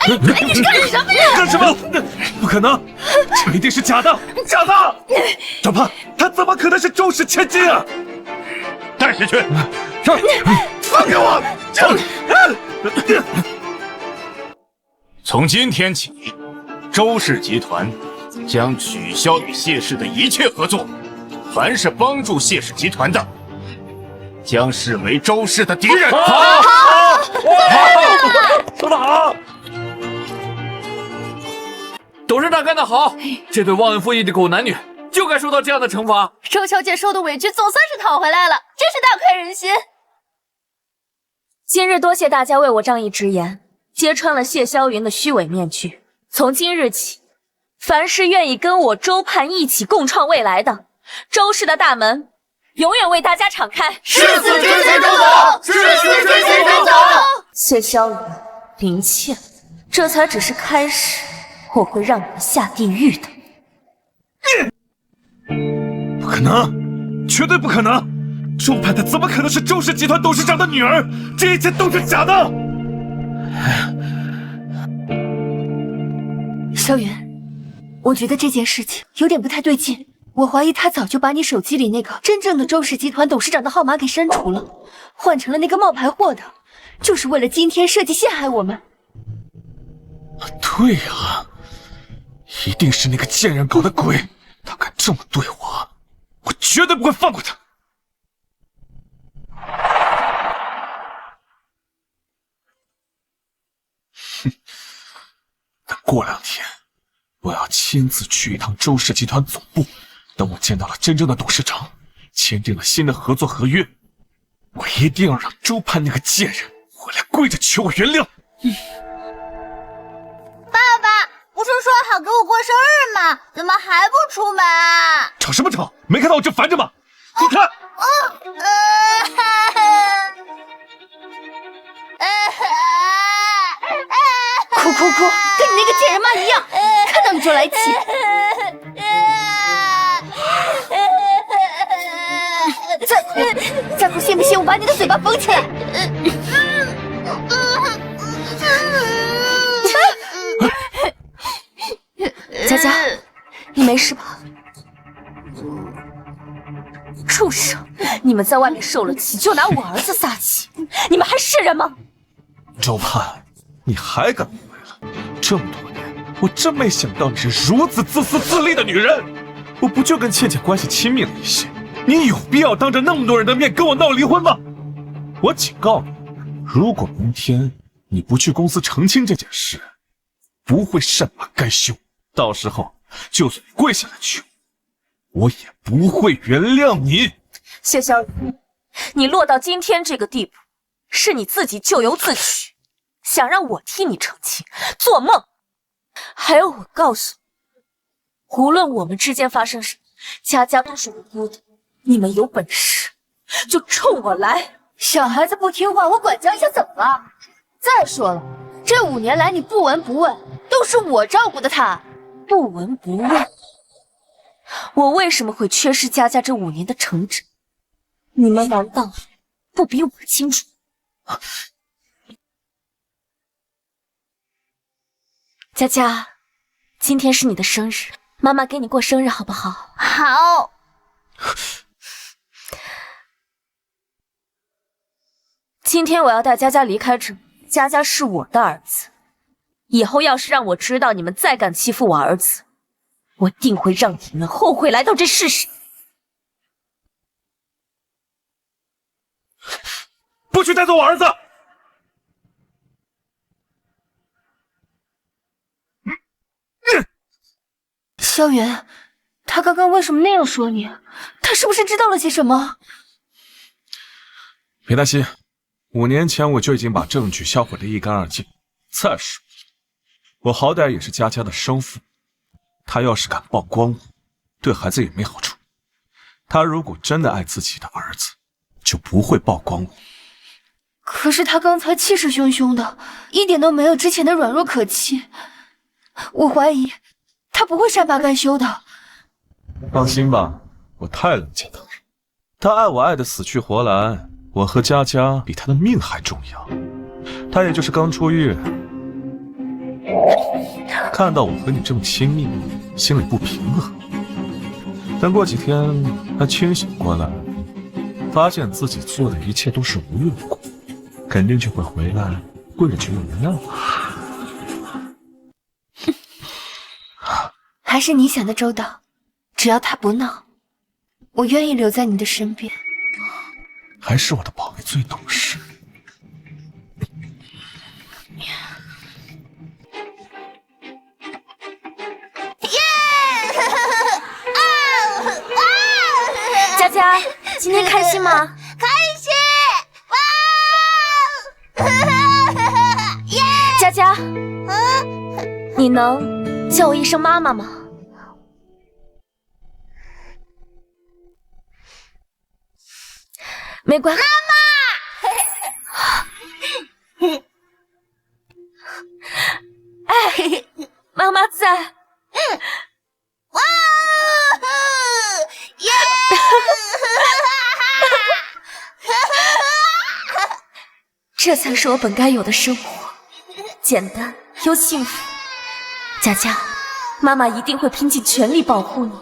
你是干什么呀？干什么？不可能，这一定是假的，假的！周盼，他怎么可能是周氏千金啊？带下去！上！放开我！从今天起，周氏集团将取消与谢氏的一切合作，凡是帮助谢氏集团的，将视为周氏的敌人。好，说得好。董事长干得好，这对忘恩负义的狗男女就该受到这样的惩罚。周小姐受的委屈总算是讨回来了，真是大快人心。今日多谢大家为我仗义直言，揭穿了谢霄云的虚伪面具。从今日起，凡是愿意跟我周盼一起共创未来的，周氏的大门永远为大家敞开。誓死追随周总，誓死追随周总。谢霄云、林倩，这才只是开始，我会让你们下地狱的。不可能，绝对不可能！周盼她怎么可能是周氏集团董事长的女儿？这一切都是假的！萧云，我觉得这件事情有点不太对劲。我怀疑他早就把你手机里那个真正的周氏集团董事长的号码给删除了，换成了那个冒牌货的，就是为了今天设计陷害我们。对呀，一定是那个贱人搞的鬼！他敢这么对我，我绝对不会放过他！哼，等过2天，我要亲自去一趟周氏集团总部。等我见到了真正的董事长，签订了新的合作合约，我一定要让周盼那个贱人回来跪着求我原谅。爸爸，不是说好给我过生日吗？怎么还不出门啊？吵什么吵？没看到我正烦着吗？你看。哭哭哭，跟你那个贱人妈一样，看到你就来气。再哭信不信我把你的嘴巴缝起来？佳佳，你没事吧？畜生！你们在外面受了气，就拿我儿子撒气，你们还是人吗？周盼，你还敢误会了？这么多年，我真没想到你是如此自私自利的女人。我不就跟倩倩关系亲密了一些，你有必要当着那么多人的面跟我闹离婚吗？我警告你，如果明天你不去公司澄清这件事，不会善罢甘休。到时候就算你跪下来求，我也不会原谅你。谢小雨，你落到今天这个地步，是你自己咎由自取，想让我替你澄清，做梦！还有，我告诉你，无论我们之间发生什么，佳佳都是无辜的。你们有本事就冲我来！小孩子不听话，我管教一下怎么了？再说了，这5年来你不闻不问，都是我照顾的他。不闻不问，我为什么会缺失佳佳这5年的成长？你们难道不比我清楚？佳佳，今天是你的生日，妈妈给你过生日好不好？好。今天我要带佳佳离开这里，佳佳是我的儿子。以后要是让我知道你们再敢欺负我儿子，我定会让你们后悔来到这世上。不许带走我儿子！萧云，他刚刚为什么那样说你？他是不是知道了些什么？别担心，5年前我就已经把证据销毁得一干二净。再说，我好歹也是佳佳的生父，他要是敢曝光我，对孩子也没好处。他如果真的爱自己的儿子，就不会曝光我。可是他刚才气势汹汹的，一点都没有之前的软弱可欺。我怀疑他不会善罢甘休的。放心吧，我太了解他了。他爱我爱得死去活来，我和佳佳比他的命还重要。他也就是刚出狱，看到我和你这么亲密，心里不平衡。等过几天他清醒过来，发现自己做的一切都是无缘无故，肯定就会回来跪着求我原谅我。还是你想的周到，只要他不闹，我愿意留在你的身边。还是我的宝贝最懂事。佳佳，今天开心吗？开心！哇！耶！佳佳，你能叫我一声妈妈吗？没关系。妈妈！哎，妈妈在。哇！耶！这才是我本该有的生活，简单又幸福。佳佳，妈妈一定会拼尽全力保护你，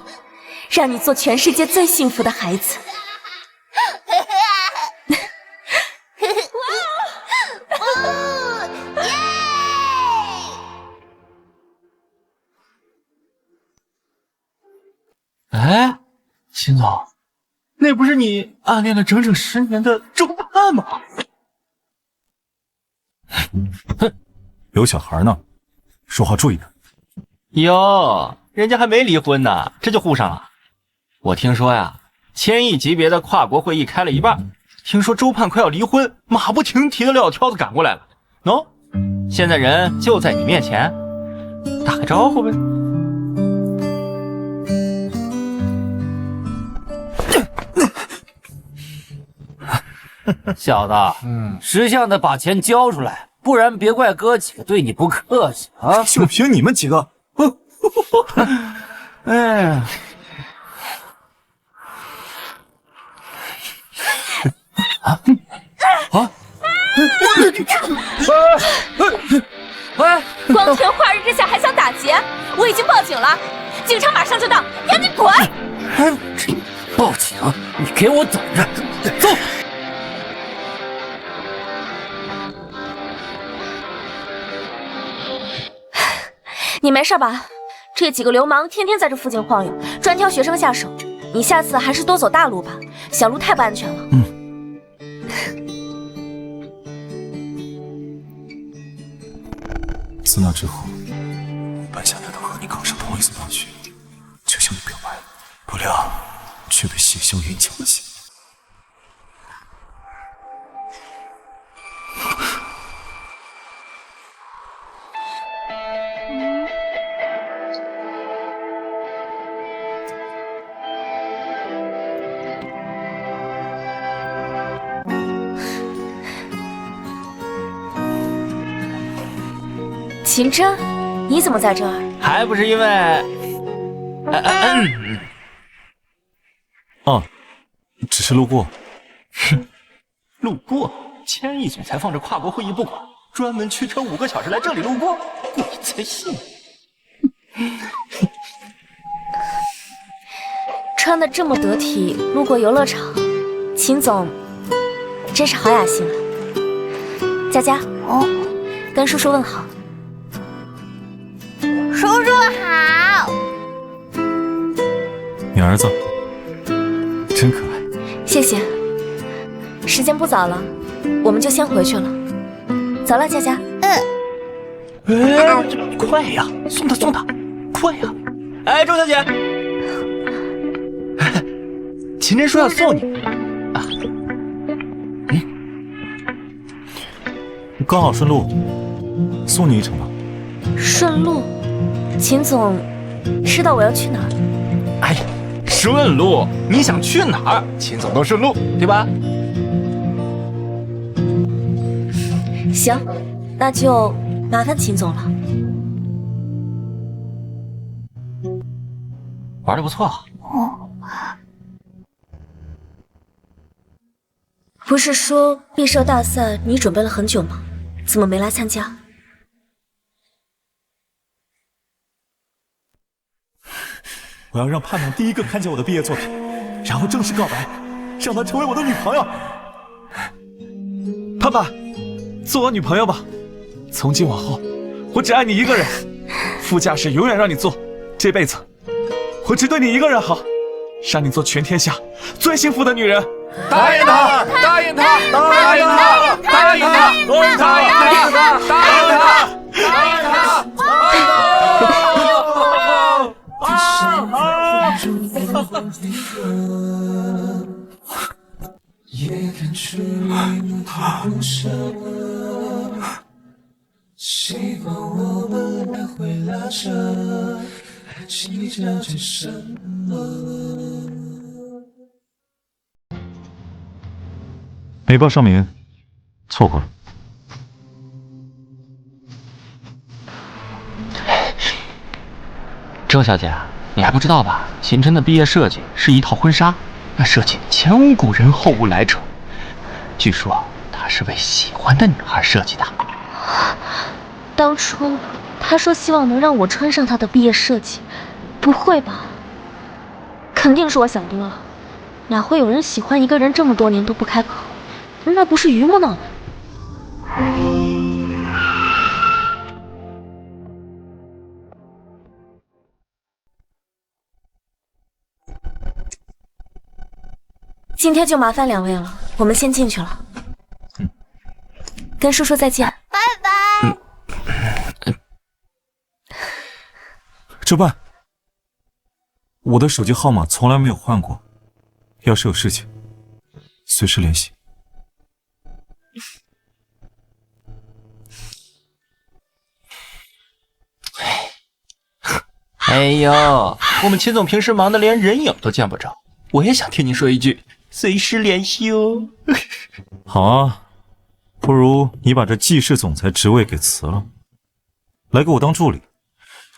让你做全世界最幸福的孩子。哎，秦总，那不是你暗恋了整整10年的周盼吗？哼，有小孩呢，说话注意点。哟，人家还没离婚呢，这就护上了。我听说呀，1000亿级别的跨国会议开了一半，听说周盼快要离婚，马不停蹄的撂挑子赶过来了。喏，现在人就在你面前，打个招呼呗。小子，识相的把钱交出来，不然别怪哥几个对你不客气啊！就凭你们几个，哎呀，光天化日之下还想打劫？我已经报警了，警察马上就到，赶紧滚！报警！你给我等着！走！你没事吧？这几个流氓天天在这附近晃悠，专挑学生下手。你下次还是多走大路吧，小路太不安全了。自那之后，本想着能和你考上同一所大学，就向你表白，不料却被谢萧云抢了先。秦真，你怎么在这儿？还不是因为……只是路过。哼，路过？1000亿总裁放着跨国会议不管，专门驱车5个小时来这里路过，鬼才信！穿得这么得体，路过游乐场，秦总真是好雅兴啊！佳佳，跟叔叔问好。叔叔好。你儿子真可爱。谢谢。时间不早了，我们就先回去了。走了，佳佳。快呀，送他，快呀！哎，周小姐，秦真说要送你啊。刚好顺路，送你一程吧。顺路？秦总知道我要去哪儿？哎呀，顺路，你想去哪儿，秦总都顺路，对吧？行，那就麻烦秦总了。玩的不错。不是说毕设大赛你准备了很久吗？怎么没来参加？我要让盼盼第一个看见我的毕业作品，然后正式告白，让她成为我的女朋友。盼盼，做我女朋友吧。从今往后，我只爱你一个人，副驾驶永远让你坐，这辈子我只对你一个人好，让你做全天下最幸福的女人。答应他，答应他，答应他，答应他，答应他，答应他，答应他，答应他。也看出你太不舍了，希望我们还会拉扯，还计较些什么？没报上名，错过了。周小姐，你还不知道吧？秦琛的毕业设计是一套婚纱，那设计前无古人后无来者。据说他是为喜欢的女孩设计的。当初他说希望能让我穿上他的毕业设计，不会吧？肯定是我想多了，哪会有人喜欢一个人这么多年都不开口？那不是榆木脑吗？今天就麻烦两位了，我们先进去了。跟叔叔再见，拜拜。周办，我的手机号码从来没有换过，要是有事情，随时联系。哎呦，我们秦总平时忙得连人影都见不着，我也想听你说一句随时联系哦。好啊，不如你把这技师总裁职位给辞了，来给我当助理，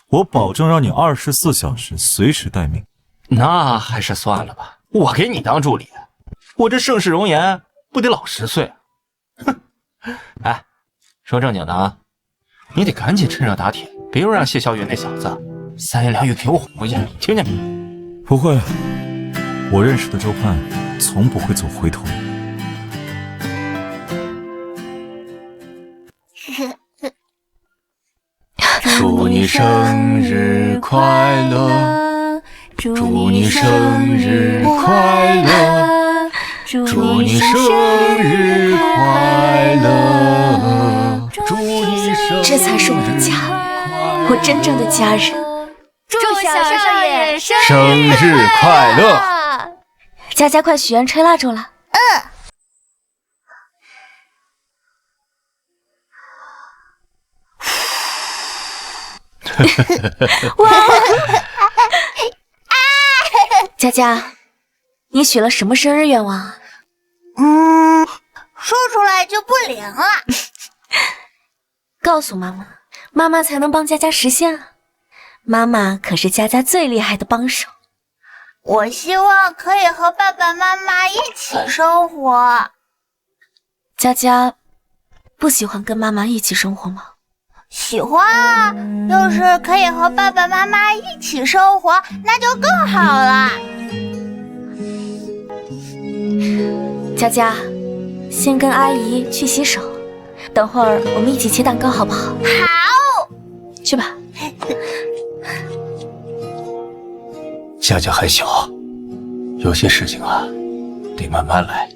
我保证让你24小时随时待命。那还是算了吧，我给你当助理，我这盛世容颜不得老10岁啊？哼！哎，说正经的啊，你得赶紧趁热打铁，别又让谢霄云那小子3言2语给我哄回去，听见没？不会，我认识的周盼从不会走回头路。祝你生日快乐，祝你生日快乐，祝你生日快乐，祝你生日快乐。这才是我的家，我真正的家人。祝小少爷生日快乐！佳佳，快许愿，吹蜡烛了。哇！佳佳，你许了什么生日愿望啊？说出来就不灵了。告诉妈妈，妈妈才能帮佳佳实现啊。妈妈可是佳佳最厉害的帮手。我希望可以和爸爸妈妈一起生活。佳佳不喜欢跟妈妈一起生活吗？喜欢啊，要是可以和爸爸妈妈一起生活，那就更好了。佳佳，先跟阿姨去洗手，等会儿我们一起切蛋糕，好不好？好，去吧。佳佳还小，有些事情啊，得慢慢来，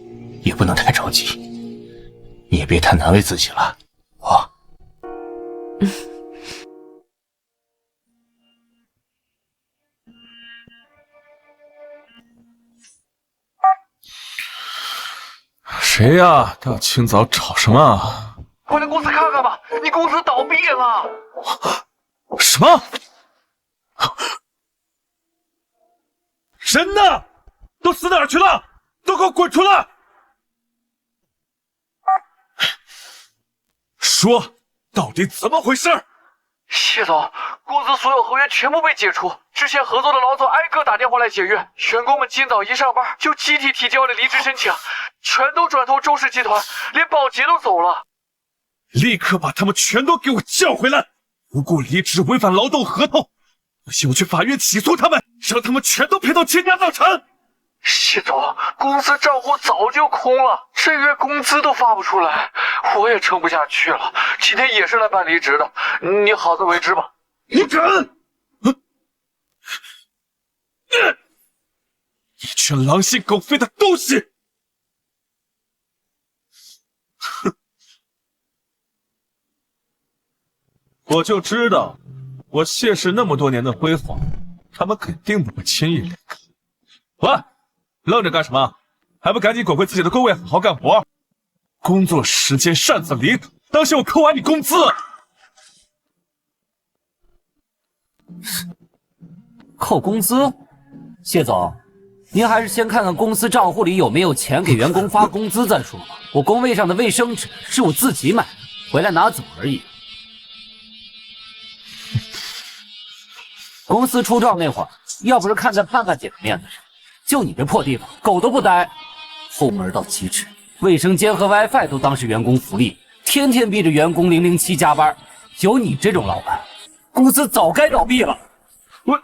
也不能太着急。你也别太难为自己了，啊。谁呀？大清早吵什么啊？快来公司看看吧，你公司倒闭了。什么？人呢？都死哪儿去了？都给我滚出来！说，到底怎么回事？谢总，公司所有合约全部被解除，之前合作的老总挨个打电话来解约，员工们今早一上班就集体提交了离职申请，全都转投周氏集团，连保洁都走了。立刻把他们全都给我叫回来！无故离职违反劳动合同，不信我去法院起诉他们，让他们全都赔到倾家荡产！谢总，公司账户早就空了，这月工资都发不出来，我也撑不下去了。今天也是来办离职的，你好自为之吧。你敢！一群狼心狗肺的东西！哼！我就知道，我谢氏那么多年的辉煌，他们肯定不会轻易离开。喂！愣着干什么？还不赶紧滚回自己的工位好好干活！工作时间擅自离岗，当心我扣完你工资！扣工资？谢总，您还是先看看公司账户里有没有钱给员工发工资再说吧。我工位上的卫生纸是我自己买的，回来拿走而已。公司出账那会儿，要不是看在盼盼姐的面子上，就你这破地方，狗都不待。后门到极致，卫生间和 WiFi 都当是员工福利，天天逼着员工007加班。有你这种老板，公司早该倒闭了。我，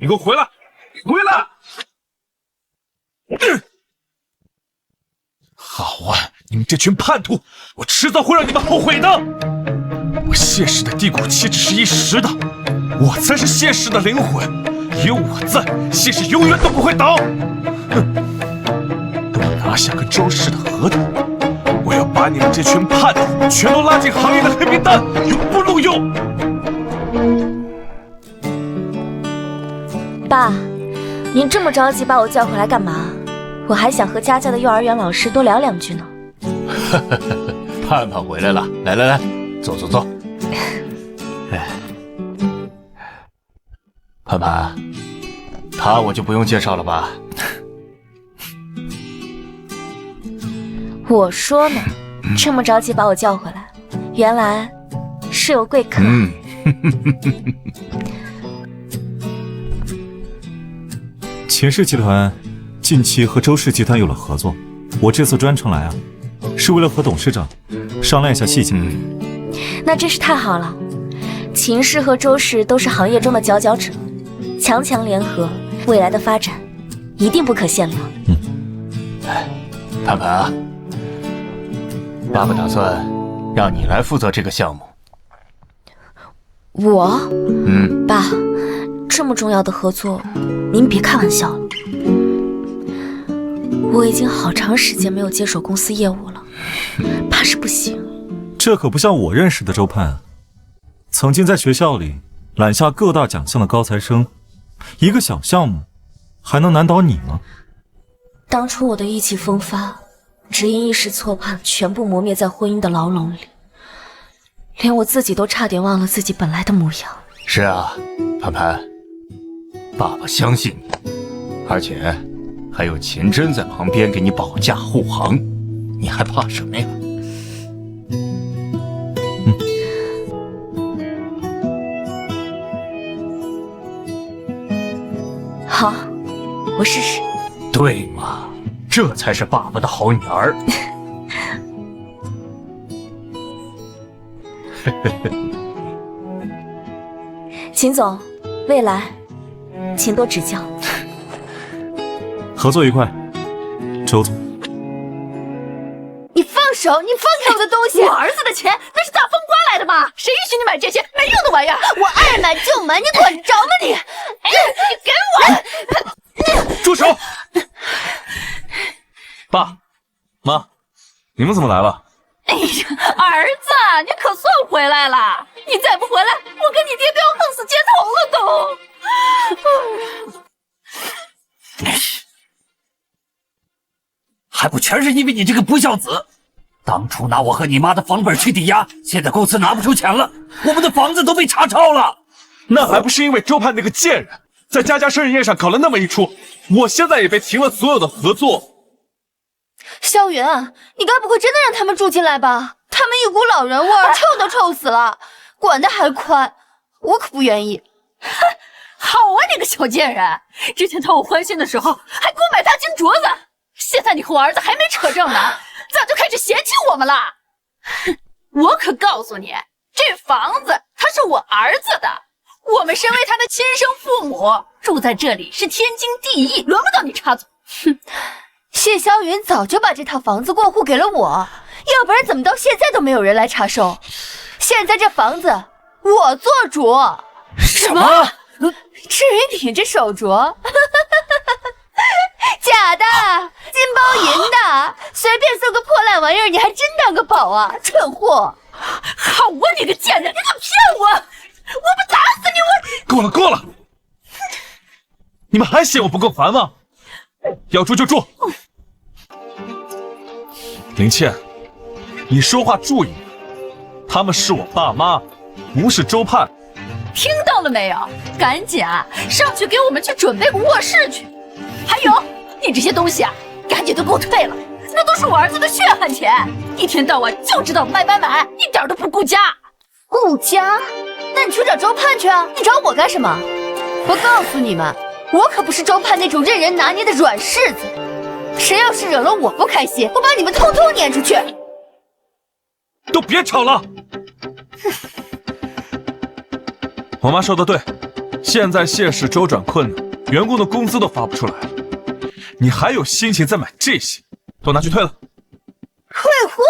你给我回来！回来！好啊，你们这群叛徒，我迟早会让你们后悔的。我谢氏的低谷期只是一时的，我才是谢氏的灵魂，有我在，谢氏永远都不会倒。哼！等我拿下跟周氏的合同，我要把你们这群叛徒全都拉进行业的黑名单，永不录用。爸，您这么着急把我叫回来干嘛？我还想和佳佳的幼儿园老师多聊两句呢。盼盼回来了，来，走。盼盼，他我就不用介绍了吧？我说呢，这么着急把我叫回来，原来是有贵客。秦氏集团近期和周氏集团有了合作，我这次专程来啊，是为了和董事长商量一下细节。那真是太好了，秦氏和周氏都是行业中的佼佼者，强强联合，未来的发展一定不可限量。盼盼啊，爸爸打算让你来负责这个项目。我？爸，这么重要的合作，您别开玩笑了。我已经好长时间没有接手公司业务了，怕是不行。这可不像我认识的周盼，曾经在学校里揽下各大奖项的高材生，一个小项目还能难倒你吗？当初我的意气风发，只因一时错判，全部磨灭在婚姻的牢笼里，连我自己都差点忘了自己本来的模样。是啊，盼盼，爸爸相信你，而且还有秦真在旁边给你保驾护航，你还怕什么呀？好，我试试。对嘛，这才是爸爸的好女儿。秦总，未来请多指教。合作愉快，周总。你放手！你放开我的东西！我儿子的钱那是大风刮来的吗？谁允许你买这些没用的玩意儿？我爱买就买，你管着吗你？你给我！住手！爸妈，你们怎么来了？哎呀，儿子，你可算回来了！你再不回来，我跟你爹都要横死街头了都！还不全是因为你这个不孝子！当初拿我和你妈的房本去抵押，现在公司拿不出钱了，我们的房子都被查抄了。那还不是因为周盼那个贱人在佳佳生日宴上搞了那么一出，我现在也被停了所有的合作。萧云，你该不会真的让他们住进来吧？他们一股老人味儿，臭都臭死了，管得还宽，我可不愿意。好啊，你个小贱人！之前讨我欢心的时候还给我买大金镯子，现在你和我儿子还没扯正呢，咋就开始嫌弃我们了？哼，我可告诉你，这房子它是我儿子的，我们身为他的亲生父母，住在这里是天经地义，轮不到你插嘴。哼，谢霄云早就把这套房子过户给了我，要不然怎么到现在都没有人来查收？现在这房子我做主。什么？至于你这手镯，假的，金包银的，随便送个破烂玩意儿，你还真当个宝啊，蠢货！好啊，你个贱人，你敢骗我！我不打死你！我够了，够了！你们还嫌我不够烦吗？要住就住。林倩，你说话注意点，他们是我爸妈，不是周盼。听到了没有？赶紧啊，上去给我们去准备个卧室去。还有，你这些东西啊，赶紧都给我退了，那都是我儿子的血汗钱，一天到晚就知道买，一点都不顾家。顾家？那你去找周盼去啊！你找我干什么？我告诉你们，我可不是周盼那种任人拿捏的软柿子。谁要是惹了我不开心，我把你们通通撵出去！都别吵了！我妈说的对，现在谢氏周转困难，员工的工资都发不出来了，你还有心情再买这些？都拿去退了。退货？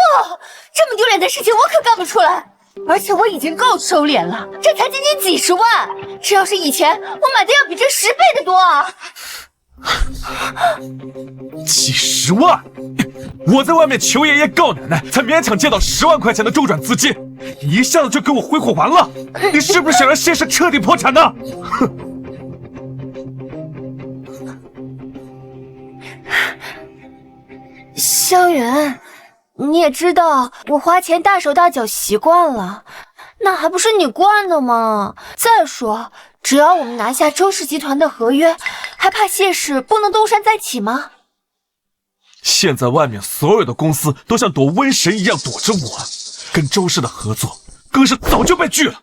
这么丢脸的事情我可干不出来。而且我已经够收敛了，这才仅仅几十万，这要是以前，我买的要比这10倍的多啊！几十万？我在外面求爷爷告奶奶，才勉强借到10万块钱的周转资金，你一下子就给我挥霍完了，你是不是想让谢氏彻底破产呢？哼！萧远，你也知道我花钱大手大脚习惯了，那还不是你惯的吗？再说，只要我们拿下周氏集团的合约，还怕谢氏不能东山再起吗？现在外面所有的公司都像躲瘟神一样躲着我，跟周氏的合作更是早就被拒了。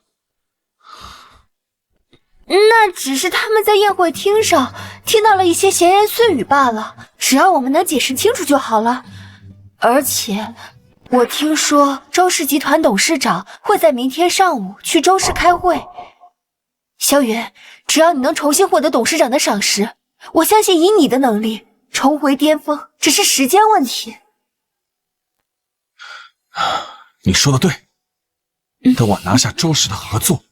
那只是他们在宴会厅上听到了一些闲言碎语罢了，只要我们能解释清楚就好了。而且我听说周氏集团董事长会在明天上午去周氏开会。萧云，只要你能重新获得董事长的赏识，我相信以你的能力重回巅峰只是时间问题。你说的对，等我拿下周氏的合作，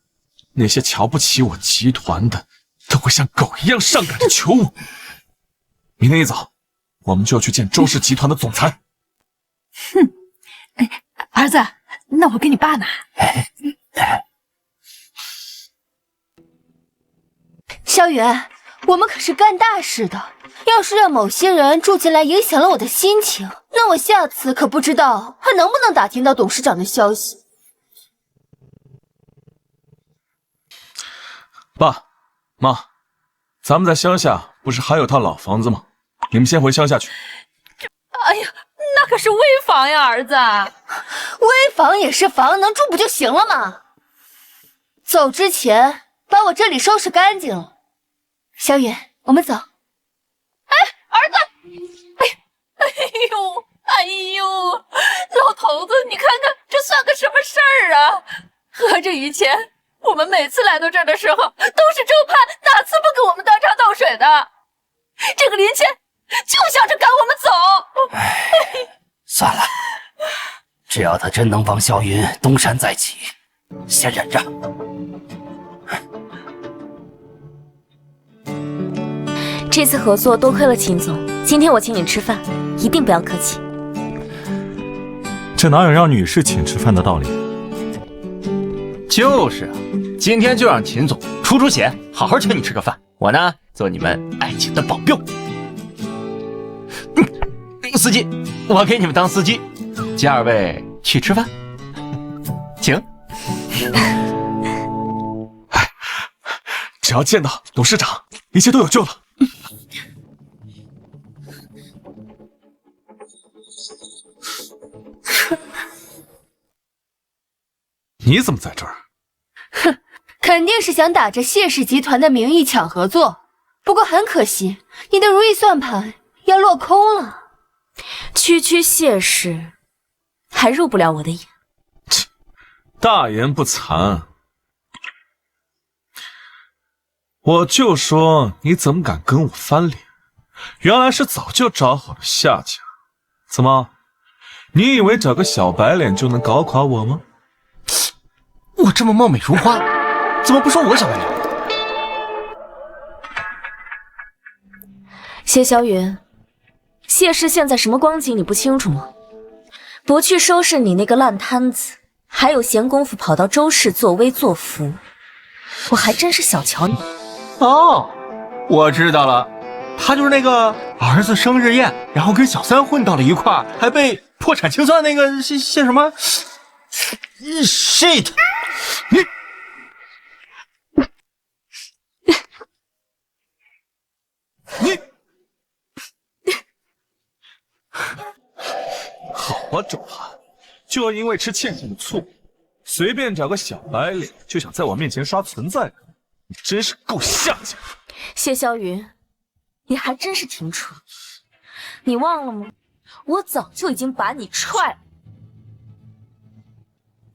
那些瞧不起我集团的都会像狗一样上赶着求我。明天一早，我们就要去见周氏集团的总裁。哼，儿子，那我跟你爸呢？萧远，我们可是干大事的，要是让某些人住进来影响了我的心情，那我下次可不知道还能不能打听到董事长的消息。爸妈，咱们在乡下不是还有套老房子吗？你们先回乡下去。哎呀，那可是危房呀，儿子。危房也是房，能住不就行了吗？走之前把我这里收拾干净了。萧远，我们走。哎，儿子！哎呦，老头子，你看看这算个什么事儿啊？合着以前我们每次来到这儿的时候，都是周盼哪次不给我们端茶倒水的？这个林倩就想着赶我们走。算了，只要他真能帮萧云东山再起，先忍着。这次合作多亏了秦总，今天我请你吃饭，一定不要客气。这哪有让女士请吃饭的道理？就是啊，今天就让秦总出血，好好请你吃个饭。我呢，做你们爱情的保镖。司机，我给你们当司机，接二位去吃饭，请。只要见到董事长，一切都有救了。你怎么在这儿？哼，肯定是想打着谢氏集团的名义抢合作。不过很可惜，你的如意算盘要落空了。区区谢氏，还入不了我的眼。大言不惭！我就说你怎么敢跟我翻脸？原来是早就找好了下家。怎么，你以为找个小白脸就能搞垮我吗？我这么貌美如花，怎么不说我小白脸？谢霄云，谢氏现在什么光景你不清楚吗？不去收拾你那个烂摊子，还有闲工夫跑到周氏作威作福，我还真是小瞧你。哦，我知道了，他就是那个儿子生日宴，然后跟小三混到了一块儿，还被破产清算那个谢什么 shit。你好啊，周汉，就因为吃倩倩的醋，随便找个小白脸就想在我面前刷存在感，你真是够下贱。谢霄云，你还真是挺蠢，你忘了吗？我早就已经把你踹了。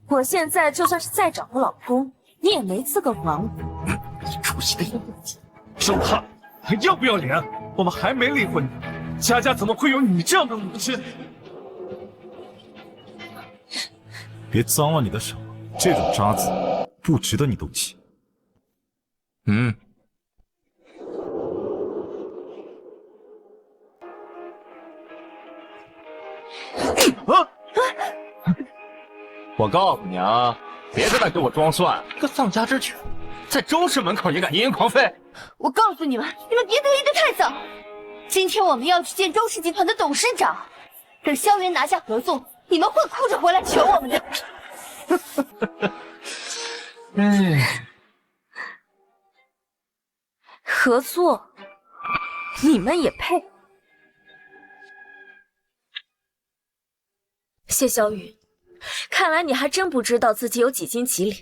我现在就算是再找个老公，你也没资格管我。你出息的样子！周汉，还要不要脸？我们还没离婚呢，佳佳怎么会有你这样的母亲？别脏了你的手，这种渣子不值得你动气。我告诉你啊，别在那给我装蒜，个丧家之犬，在周氏门口也敢阴阴狂吠！我告诉你们，你们别得意的太早。今天我们要去见周氏集团的董事长，等萧元拿下合作，你们会哭着回来求我们的。合作，你们也配？谢霄云，看来你还真不知道自己有几斤几两。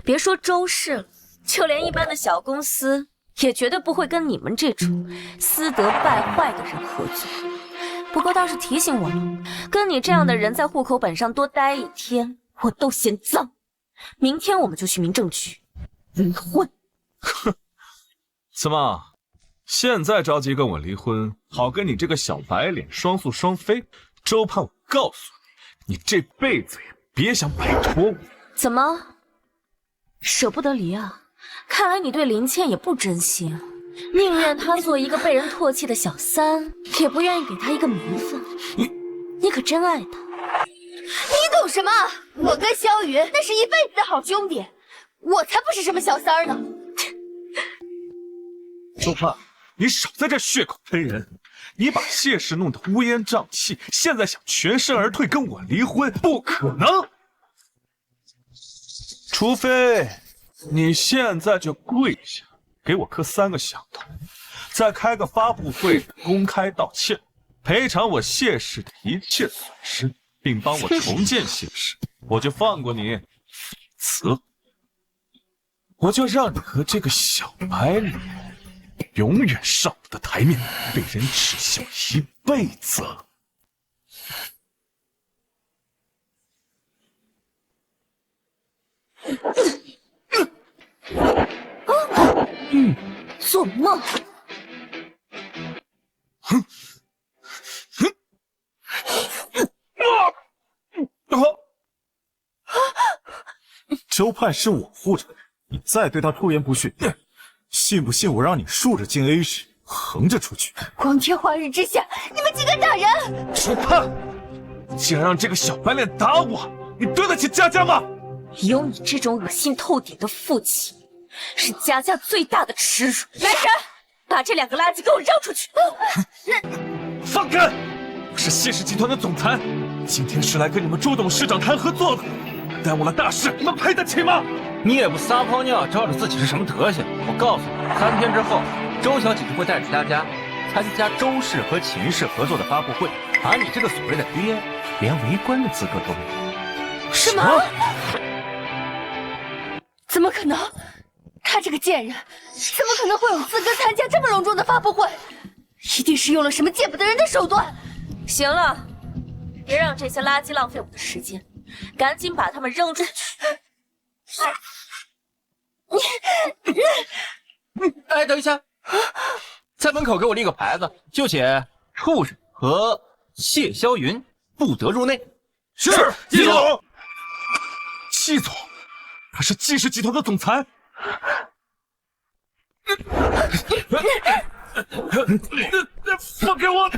别说周氏了，就连一般的小公司，也绝对不会跟你们这种私德败坏的人合作。不过倒是提醒我了，跟你这样的人在户口本上多待一天，我都嫌脏。明天我们就去民政局离婚。哼，怎么，现在着急跟我离婚，好跟你这个小白脸双宿双飞？周盼，我告诉你，你这辈子也别想摆脱我。怎么，舍不得离啊？看来你对林倩也不珍惜啊，宁愿她做一个被人唾弃的小三，也不愿意给她一个名分。你可真爱她。你懂什么？我跟萧云那是一辈子的好兄弟，我才不是什么小三儿呢。周盼，你少在这血口喷人！你把谢氏弄得乌烟瘴气，现在想全身而退跟我离婚，不可能！除非你现在就跪下，给我磕3个响头，再开个发布会公开道歉，赔偿我谢氏的一切损失，并帮我重建谢氏，我就放过你。否则，我就让你和这个小白脸永远上不得台面，被人耻笑一辈子。做梦！周盼是我护着的，你再对他出言不逊，信不信我让你竖着进 A 市，横着出去？光天化日之下，你们竟敢打人！周盼，竟然让这个小白脸打我，你对得起佳佳吗？有你这种恶心透顶的父亲，是佳佳最大的耻辱。来人，把这2个垃圾给我扔出去！放开！我是谢氏集团的总裁，今天是来跟你们周董事长谈合作的，耽误了大事，你们赔得起吗？你也不撒泡尿，照着自己是什么德行？我告诉你，3天之后，周小姐就会带着佳佳参加周氏和秦氏合作的发布会，而你这个所谓的爹，连围观的资格都没有。什么？怎么可能？他这个贱人，怎么可能会有资格参加这么隆重的发布会？一定是用了什么见不得人的手段。行了，别让这些垃圾浪费我的时间，赶紧把他们扔出去。哎，等一下，在门口给我立个牌子，就写“畜生”和谢霄云不得入内。是，季总。季总，他是季氏集团的总裁。放开我！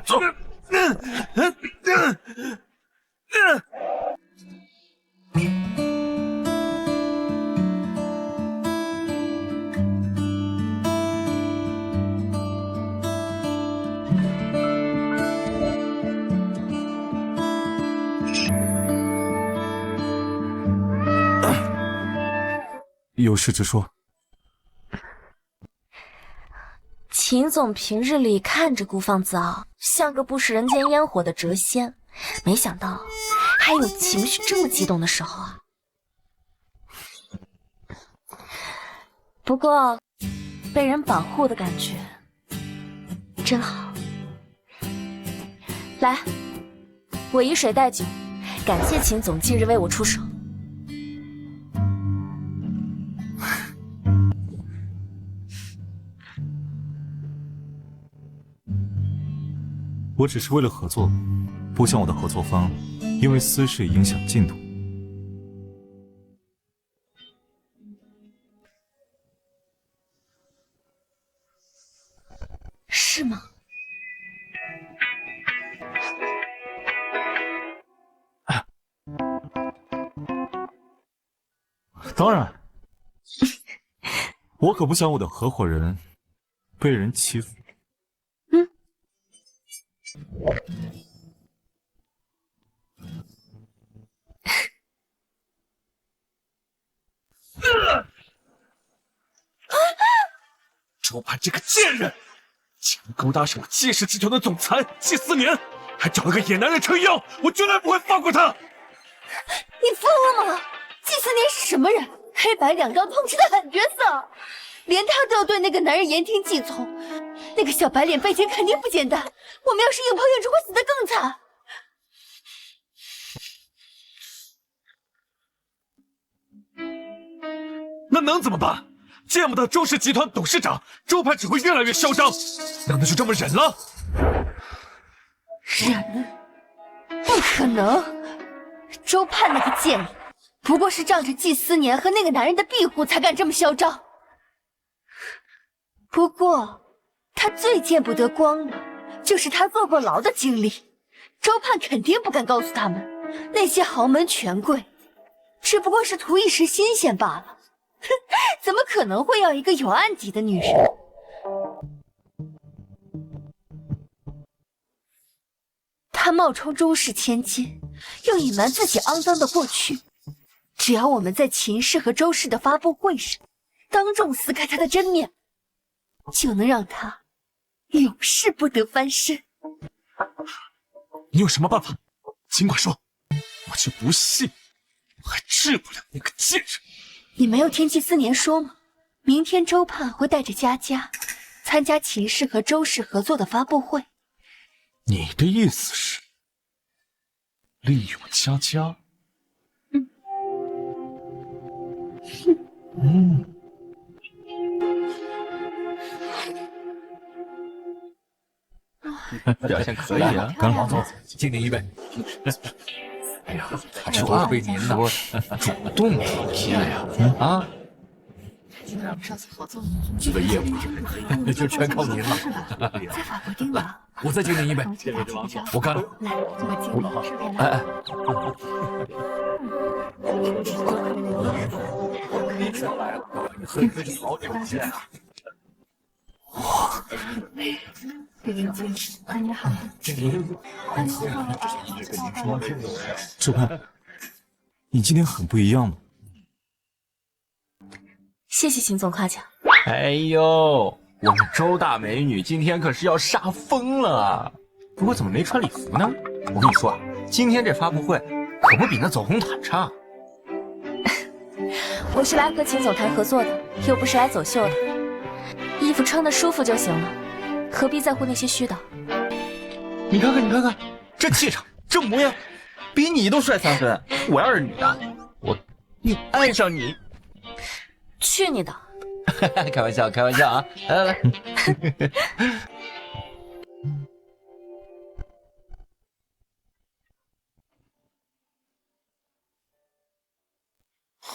有事直说。秦总平日里看着孤芳自傲，像个不食人间烟火的谪仙，没想到还有情绪这么激动的时候啊。不过被人保护的感觉真好。来，我以水代酒，感谢秦总近日为我出手。我只是为了合作，不想我的合作方因为私事影响进度。是吗？当然，我可不想我的合伙人被人欺负。周盼这个贱人，竟然勾搭上我季氏集团的总裁季思年，还找了个野男人撑腰，我绝对不会放过他！你疯了吗？季思年是什么人？黑白两道通吃的狠角色，连他都要对那个男人言听计从，那个小白脸被奸肯定不简单。我们要是硬碰硬，只会死得更惨。那能怎么办？见不得周氏集团董事长周盼只会越来越嚣张，难道就这么忍了？忍？不可能！周盼那个贱人，不过是仗着季思年和那个男人的庇护才敢这么嚣张。不过，他最见不得光的，就是他坐过牢的经历。周盼肯定不敢告诉他们，那些豪门权贵，只不过是图一时新鲜罢了。哼，怎么可能会要一个有案底的女人？他冒充周氏千金，又隐瞒自己肮脏的过去。只要我们在秦氏和周氏的发布会上当众撕开他的真面目，就能让他永世不得翻身。你有什么办法？尽管说，我就不信我还治不了那个贱人。你没有听季思年说吗？明天周盼会带着佳佳参加秦氏和周氏合作的发布会。你的意思是利用佳佳？表现可以啊！干老总，敬您一杯。哎呀，主要为您呢，主动提的呀！啊，上次合作这个业务就全靠您了。在法国订的。我再敬您一杯。我干了。来，我敬你，顺便哎哎。好久不见啊！哇！你好，周盼，你今天很不一样呢。谢谢秦总夸奖。哎呦，我们周大美女今天可是要杀疯了，不过怎么没穿礼服呢？我跟你说啊，今天这发布会可不比那走红毯差。我是来和秦总谈合作的，又不是来走秀的。衣服穿的舒服就行了，何必在乎那些虚的？你看看，你看看，这气场，这模样，比你都帅3分。我要是女的，我定爱上你。去你的！开玩笑，开玩笑啊！来来来。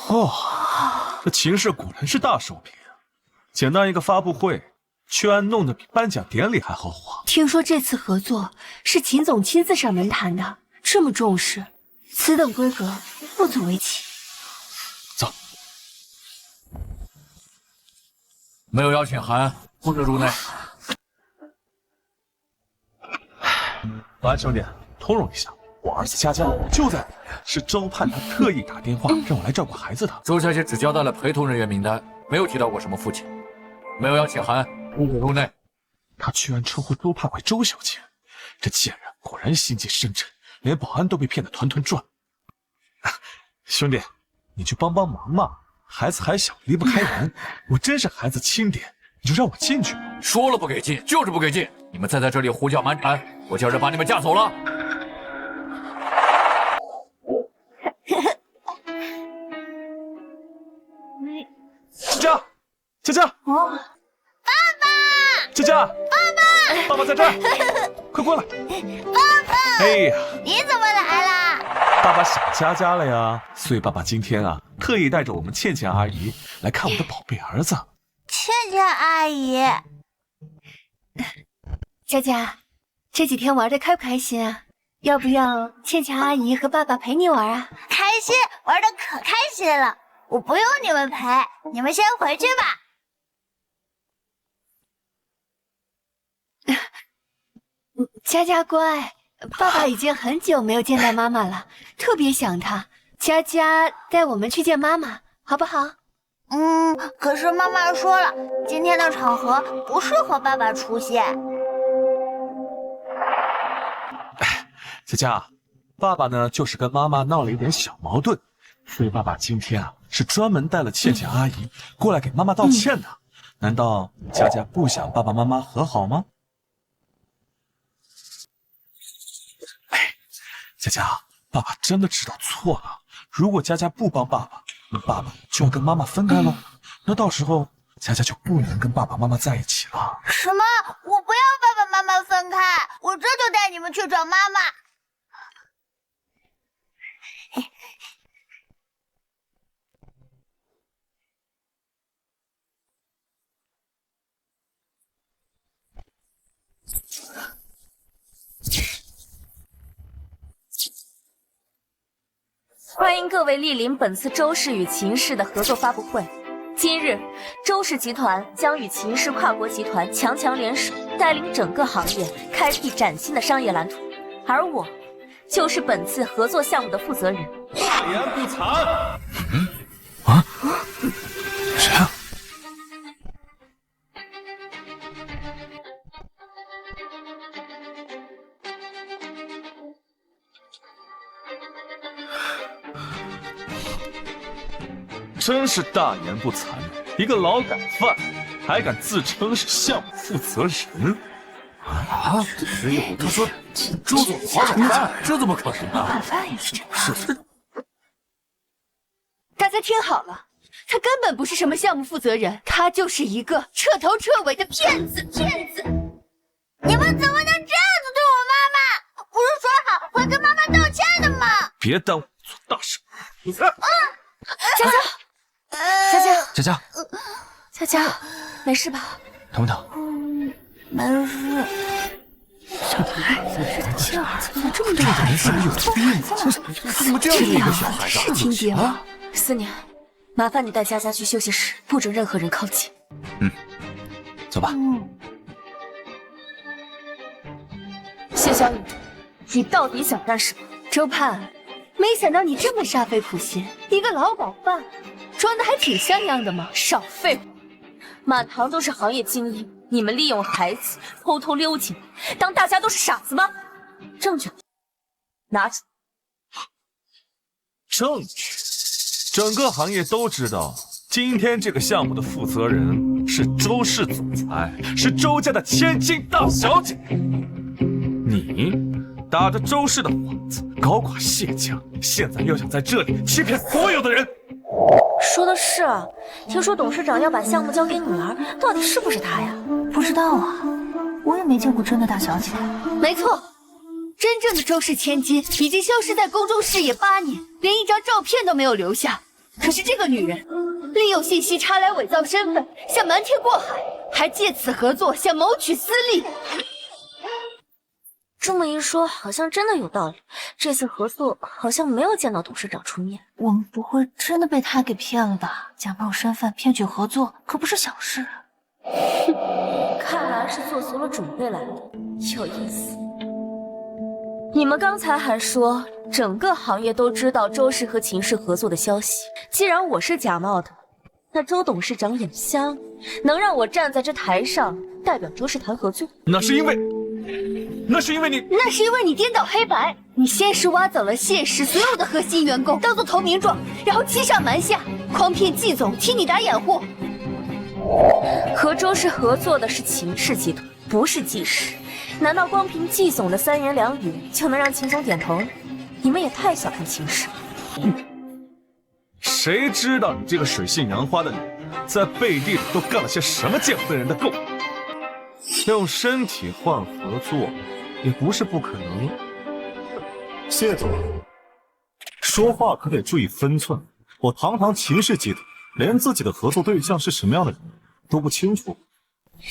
哦，这秦氏果然是大手笔啊！简单一个发布会，居然弄得比颁奖典礼还豪华。听说这次合作是秦总亲自上门谈的，这么重视，此等规格不足为奇。走。没有邀请函，不准入内。保安兄弟，通融一下，我儿子佳佳就在里面，是周盼他特意打电话让我来照顾孩子的。周小姐只交代了陪同人员名单，没有提到过什么父亲。没有邀请函，不准入内。他居然称呼周盼为周小姐，这贱人果然心机深沉，连保安都被骗得团团转。兄弟，你去帮帮忙嘛，孩子还小，离不开人。我真是孩子亲爹，你就让我进去吧。说了不给进，就是不给进。你们再在这里胡搅蛮缠，我叫人把你们架走了。佳佳，佳佳，爸爸，佳佳，爸爸在这儿，快过来。爸爸，哎呀，你怎么来啦？爸爸想佳佳了呀，所以爸爸今天啊，特意带着我们倩倩阿姨来看我的宝贝儿子。倩倩阿姨，佳佳，这几天玩的开不开心啊？要不要倩倩阿姨和爸爸陪你玩啊？开心，玩的可开心了。我不用你们陪，你们先回去吧。佳佳乖，爸爸已经很久没有见到妈妈了，特别想她。佳佳带我们去见妈妈，好不好？可是妈妈说了，今天的场合不适合爸爸出现。佳佳，爸爸呢就是跟妈妈闹了一点小矛盾，所以爸爸今天啊是专门带了倩倩阿姨过来给妈妈道歉的。难道佳佳不想爸爸妈妈和好吗？佳佳，爸爸真的知道错了。如果佳佳不帮爸爸，那爸爸就要跟妈妈分开喽。那到时候佳佳就不能跟爸爸妈妈在一起了。什么？我不要爸爸妈妈分开，我这就带你们去找妈妈。欢迎各位莅临本次周氏与秦氏的合作发布会。今日，周氏集团将与秦氏跨国集团强强联手，带领整个行业开辟崭新的商业蓝图。而我，就是本次合作项目的负责人。大言不惭！谁啊？真是大言不惭，一个劳改犯还敢自称是项目负责人啊！只有他说周总劳改犯，这怎么可能啊？是。大家听好了，他根本不是什么项目负责人，他就是一个彻头彻尾的骗子！你们怎么能这样子对我妈妈？不是说好会跟妈妈道歉的吗？别耽误做大事！佳佳，没事吧？疼不疼？没事。小孩子是他亲儿子，怎么这么多孩子？有病！怎么这样的一个小孩子？是亲爹吗？思念，麻烦你带佳佳去休息室，不准任何人靠近。走吧。谢小雨，你到底想干什么？周盼，没想到你这么煞费苦心，一个劳改犯，装的还挺像样的嘛！少废话，满堂都是行业精英，你们利用孩子偷偷溜进来，当大家都是傻子吗？证据拿出。证据？整个行业都知道，今天这个项目的负责人是周氏总裁，是周家的千金大小姐。你打着周氏的幌子搞垮谢家，现在又想在这里欺骗所有的人。说的是啊，听说董事长要把项目交给女儿，到底是不是他呀？不知道啊，我也没见过真的大小姐。没错，真正的周氏千金已经消失在公众视野8年，连一张照片都没有留下。可是这个女人利用信息差来伪造身份，想瞒天过海，还借此合作，想谋取私利。这么一说，好像真的有道理。这次合作好像没有见到董事长出面。我们不会真的被他给骗了吧？假冒身份骗取合作可不是小事啊。看来是做足了准备来的，有意思。你们刚才还说整个行业都知道周氏和秦氏合作的消息，既然我是假冒的，那周董事长眼瞎，能让我站在这台上代表周氏谈合作？那是因为你颠倒黑白。你先是挖走了谢氏所有的核心员工，当做投名状，然后欺上瞒下，诓骗季总替你打掩护。和周氏合作的是秦氏集团，不是季氏。难道光凭季总的3言2语就能让秦总点头？你们也太小看秦氏了。谁知道你这个水性杨花的女人，在背地里都干了些什么见不得人的勾当？用身体换合作，也不是不可能。谢总，说话可得注意分寸。我堂堂秦氏集团，连自己的合作对象是什么样的人都不清楚。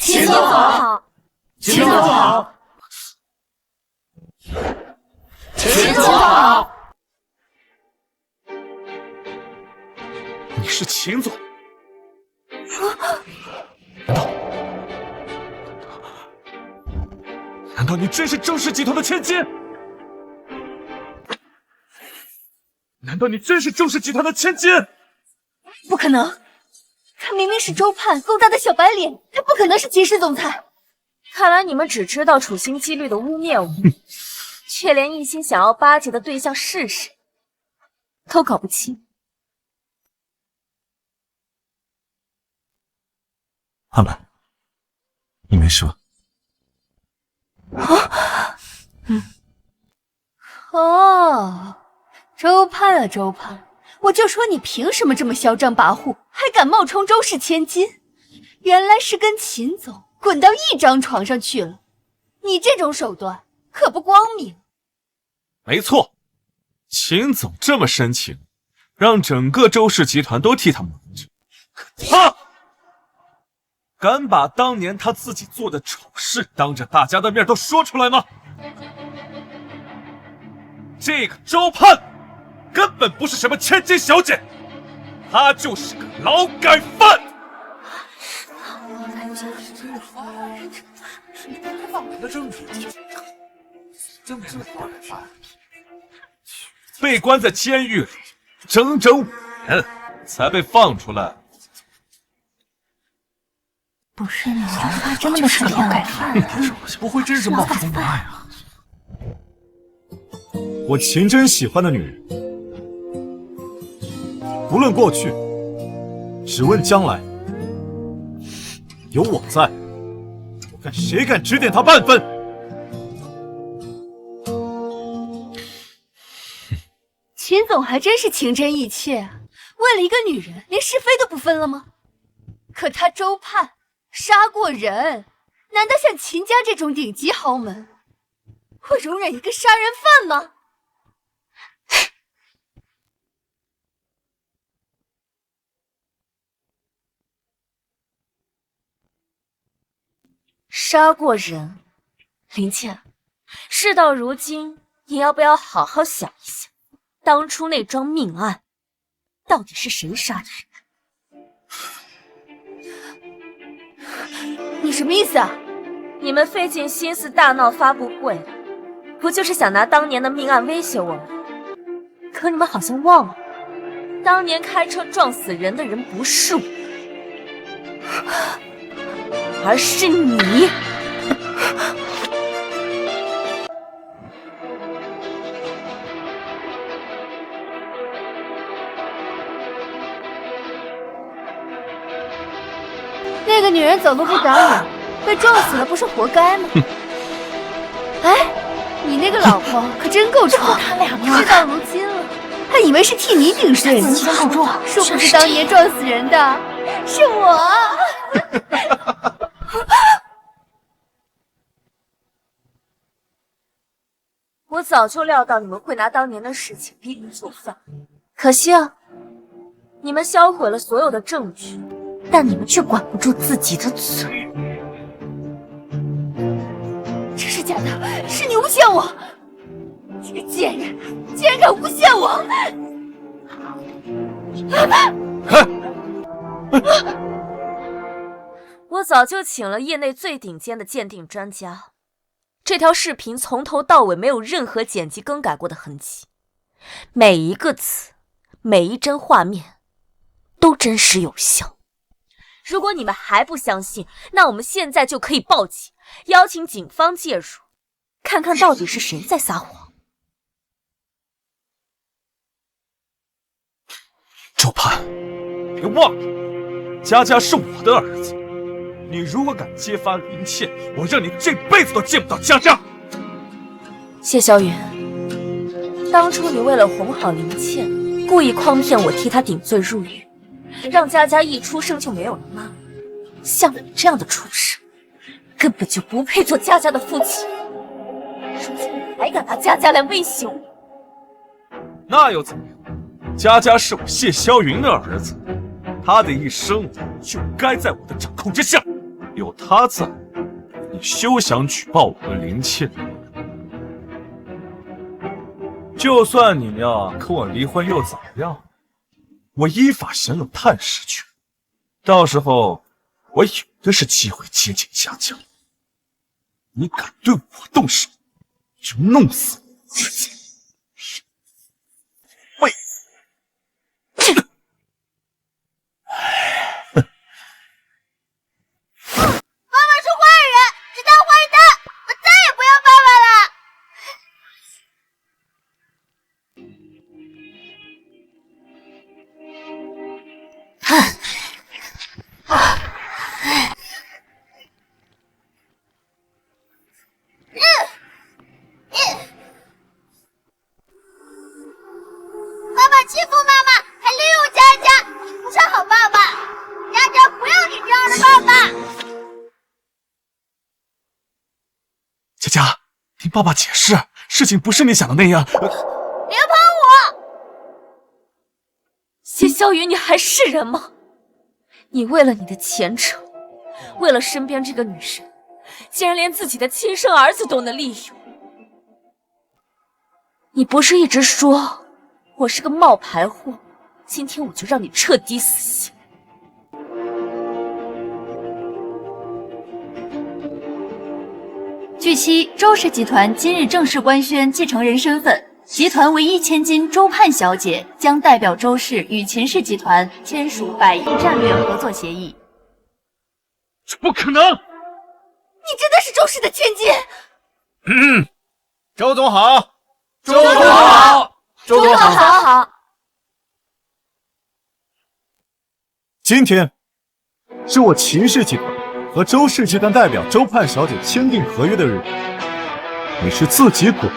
秦总好，秦总好，秦总好。你是秦总？难道你真是周氏集团的千金？难道你真是周氏集团的千金？不可能，他明明是周盼勾搭的小白脸，他不可能是秦氏总裁。看来你们只知道处心积虑的污蔑我，却连一心想要巴结的对象是谁都搞不清。安柏，你没事吧？哦，周盼啊周盼，我就说你凭什么这么嚣张跋扈，还敢冒充周氏千金？原来是跟秦总滚到一张床上去了。你这种手段可不光明。没错，秦总这么深情，让整个周氏集团都替他瞒着，可他敢把当年他自己做的丑事当着大家的面都说出来吗？这个周盼根本不是什么千金小姐，她就是个劳改犯。被关在监狱里整整5年，才被放出来。不是你他真的是劳改犯，不会真是冒充妈呀？我秦真喜欢的女人，不论过去，只问将来。有我在，我看谁敢指点她半分。秦总还真是情真意切啊，为了一个女人，连是非都不分了吗？可他周盼杀过人，难道像秦家这种顶级豪门，会容忍一个杀人犯吗？杀过人，林倩，事到如今，你要不要好好想一想，当初那桩命案，到底是谁杀的人？你什么意思啊？你们费尽心思大闹发布会，不就是想拿当年的命案威胁我吗？可你们好像忘了，当年开车撞死人的人不是我。而是你。那个女人走路不长眼，被撞死了不是活该吗？哎，你那个老婆可真够闯，事到如今了，还以为是替你顶罪呢。先口重，殊不知当年撞死人的是我。我早就料到你们会拿当年的事情逼你就范，可惜啊，你们销毁了所有的证据，但你们却管不住自己的嘴。这是假的，是你诬陷我！这个贱人，竟然敢诬陷我！我早就请了业内最顶尖的鉴定专家。这条视频从头到尾没有任何剪辑更改过的痕迹，每一个词，每一帧画面都真实有效。如果你们还不相信，那我们现在就可以报警，邀请警方介入，看看到底是谁在撒谎。周盼，别忘了，佳佳是我的儿子。你如果敢揭发林倩，我让你这辈子都见不到佳佳。谢萧云，当初你为了哄好林倩，故意诓骗我替她顶罪入狱，让佳佳一出生就没有了妈。像你这样的畜生，根本就不配做佳佳的父亲。如今你还敢拿佳佳来威胁我？那又怎么样？佳佳是我谢萧云的儿子，他的一生就该在我的掌控之下。有他在，你休想举报我和林倩。就算你呀跟我离婚又怎么样？我依法享有探视权，到时候我有的是机会接近佳佳。你敢对我动手，就弄死我自己！喂！妈妈是坏人，是大坏蛋，我再也不要爸爸了。爸爸欺负妈妈，还利用佳佳，你不是好爸爸。佳佳不要你这样的爸爸。佳佳，听爸爸解释，事情不是你想的那样。别碰我！谢萧云，你还是人吗？你为了你的前程，为了身边这个女人，竟然连自己的亲生儿子都能利用。你不是一直说我是个冒牌货？今天我就让你彻底死心。据悉，周氏集团今日正式官宣继承人身份，集团唯一千金周盼小姐将代表周氏与秦氏集团签署100亿战略合作协议。这不可能！你真的是周氏的千金？周总好，周总好，周总好。好。今天是我秦氏集团和周氏集团代表周盼小姐签订合约的日子，你是自己滚，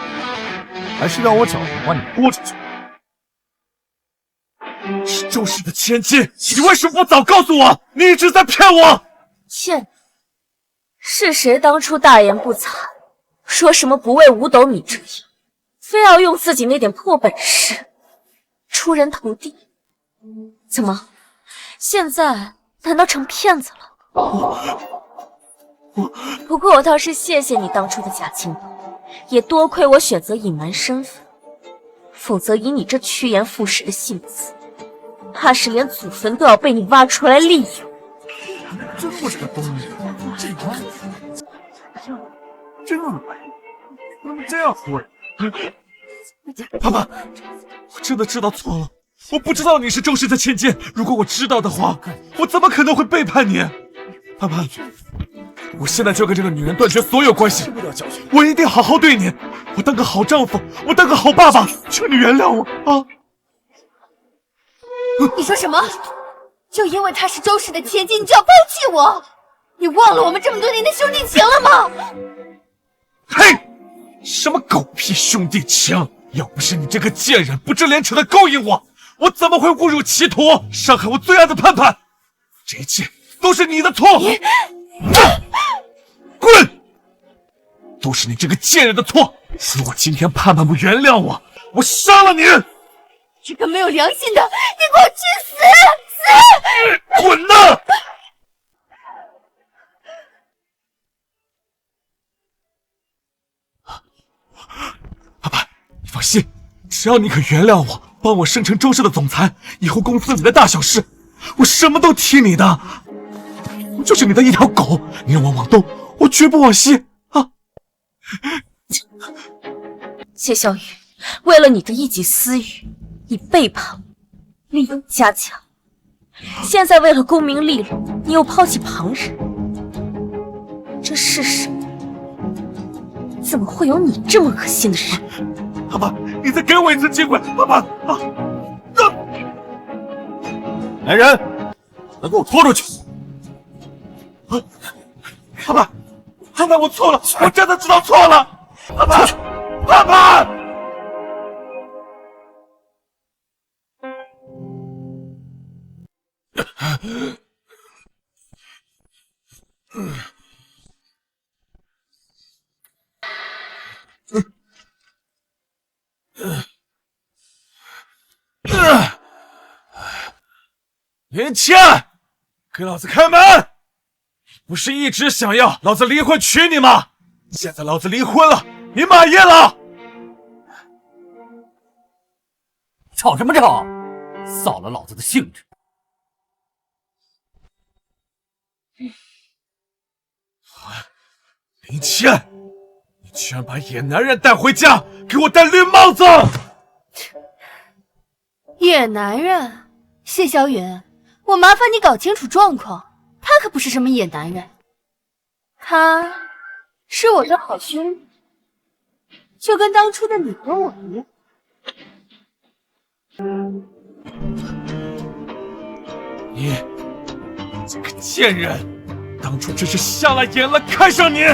还是让我找人把你拖出去？是周氏的千金，你为什么不早告诉我？你一直在骗我！骗你？是谁当初大言不惭，说什么不为五斗米折腰，非要用自己那点破本事出人头地？怎么，现在难道成骗子了？不过我倒是谢谢你当初的假清白，也多亏我选择隐瞒身份，否则以你这趋炎附势的性子，怕是连祖坟都要被你挖出来利用。真不是个东西，真恶心！怎么这样说人？爸爸，我真的知道错了，我不知道你是周氏的千金。如果我知道的话，我怎么可能会背叛你？爸爸，我现在就跟这个女人断绝所有关系。我一定好好对你，我当个好丈夫，我当个好爸爸，求你原谅我啊！你说什么？就因为她是周氏的千金，你就要抛弃我？你忘了我们这么多年的兄弟情了吗？嘿，什么狗屁兄弟情！要不是你这个贱人不知廉耻的勾引我，我怎么会误入歧途，伤害我最爱的盼盼？这一切都是你的错！滚！都是你这个贱人的错！如果今天盼盼不原谅我，我杀了你！这个没有良心的，你给我去死！死！滚呐！爸爸，你放心，只要你肯原谅我，帮我升成周氏的总裁，以后公司里的大小事，我什么都听你的。我就是你的一条狗，你让我往东，我绝不往西啊！谢小雨，为了你的一己私欲，你背叛我，利用家强。现在为了功名利禄，你又抛弃旁人，这世上怎么会有你这么恶心的人？爸爸，你再给我一次机会，爸爸啊！来人，来给我拖出去！爸爸，爸爸，我错了，我真的知道错了，爸爸，爸爸。林倩，给老子开门！不是一直想要老子离婚娶你吗？现在老子离婚了，你满意了？吵什么吵？扫了老子的兴致！林倩，你居然把野男人带回家，给我戴绿帽子！野男人，谢小允，我麻烦你搞清楚状况，他可不是什么野男人，他是我的好兄弟，就跟当初的你和我一样。你这个贱人，当初真是瞎了眼了，看上你！你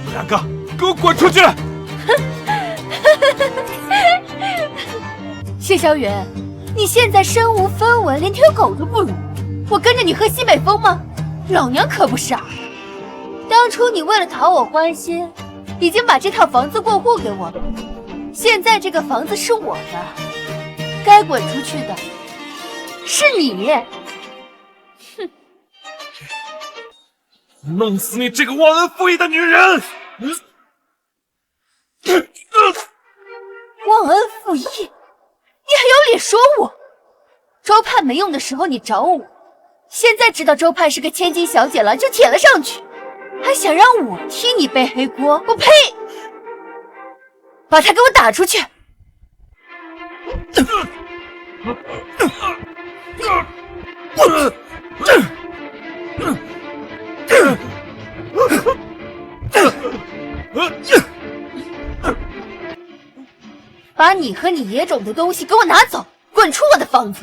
们两个给我滚出去！谢小允，你现在身无分文，连条狗都不如，我跟着你喝西北风吗？老娘可不傻。当初你为了讨我欢心，已经把这套房子过户给我了，现在这个房子是我的，该滚出去的是你。哼！弄死你这个忘恩负义的女人！忘恩负义，你还有脸说我？周盼没用的时候你找我，现在知道周盼是个千金小姐了，就舔了上去，还想让我替你背黑锅？我呸！把他给我打出去！把你和你野种的东西给我拿走，滚出我的房子！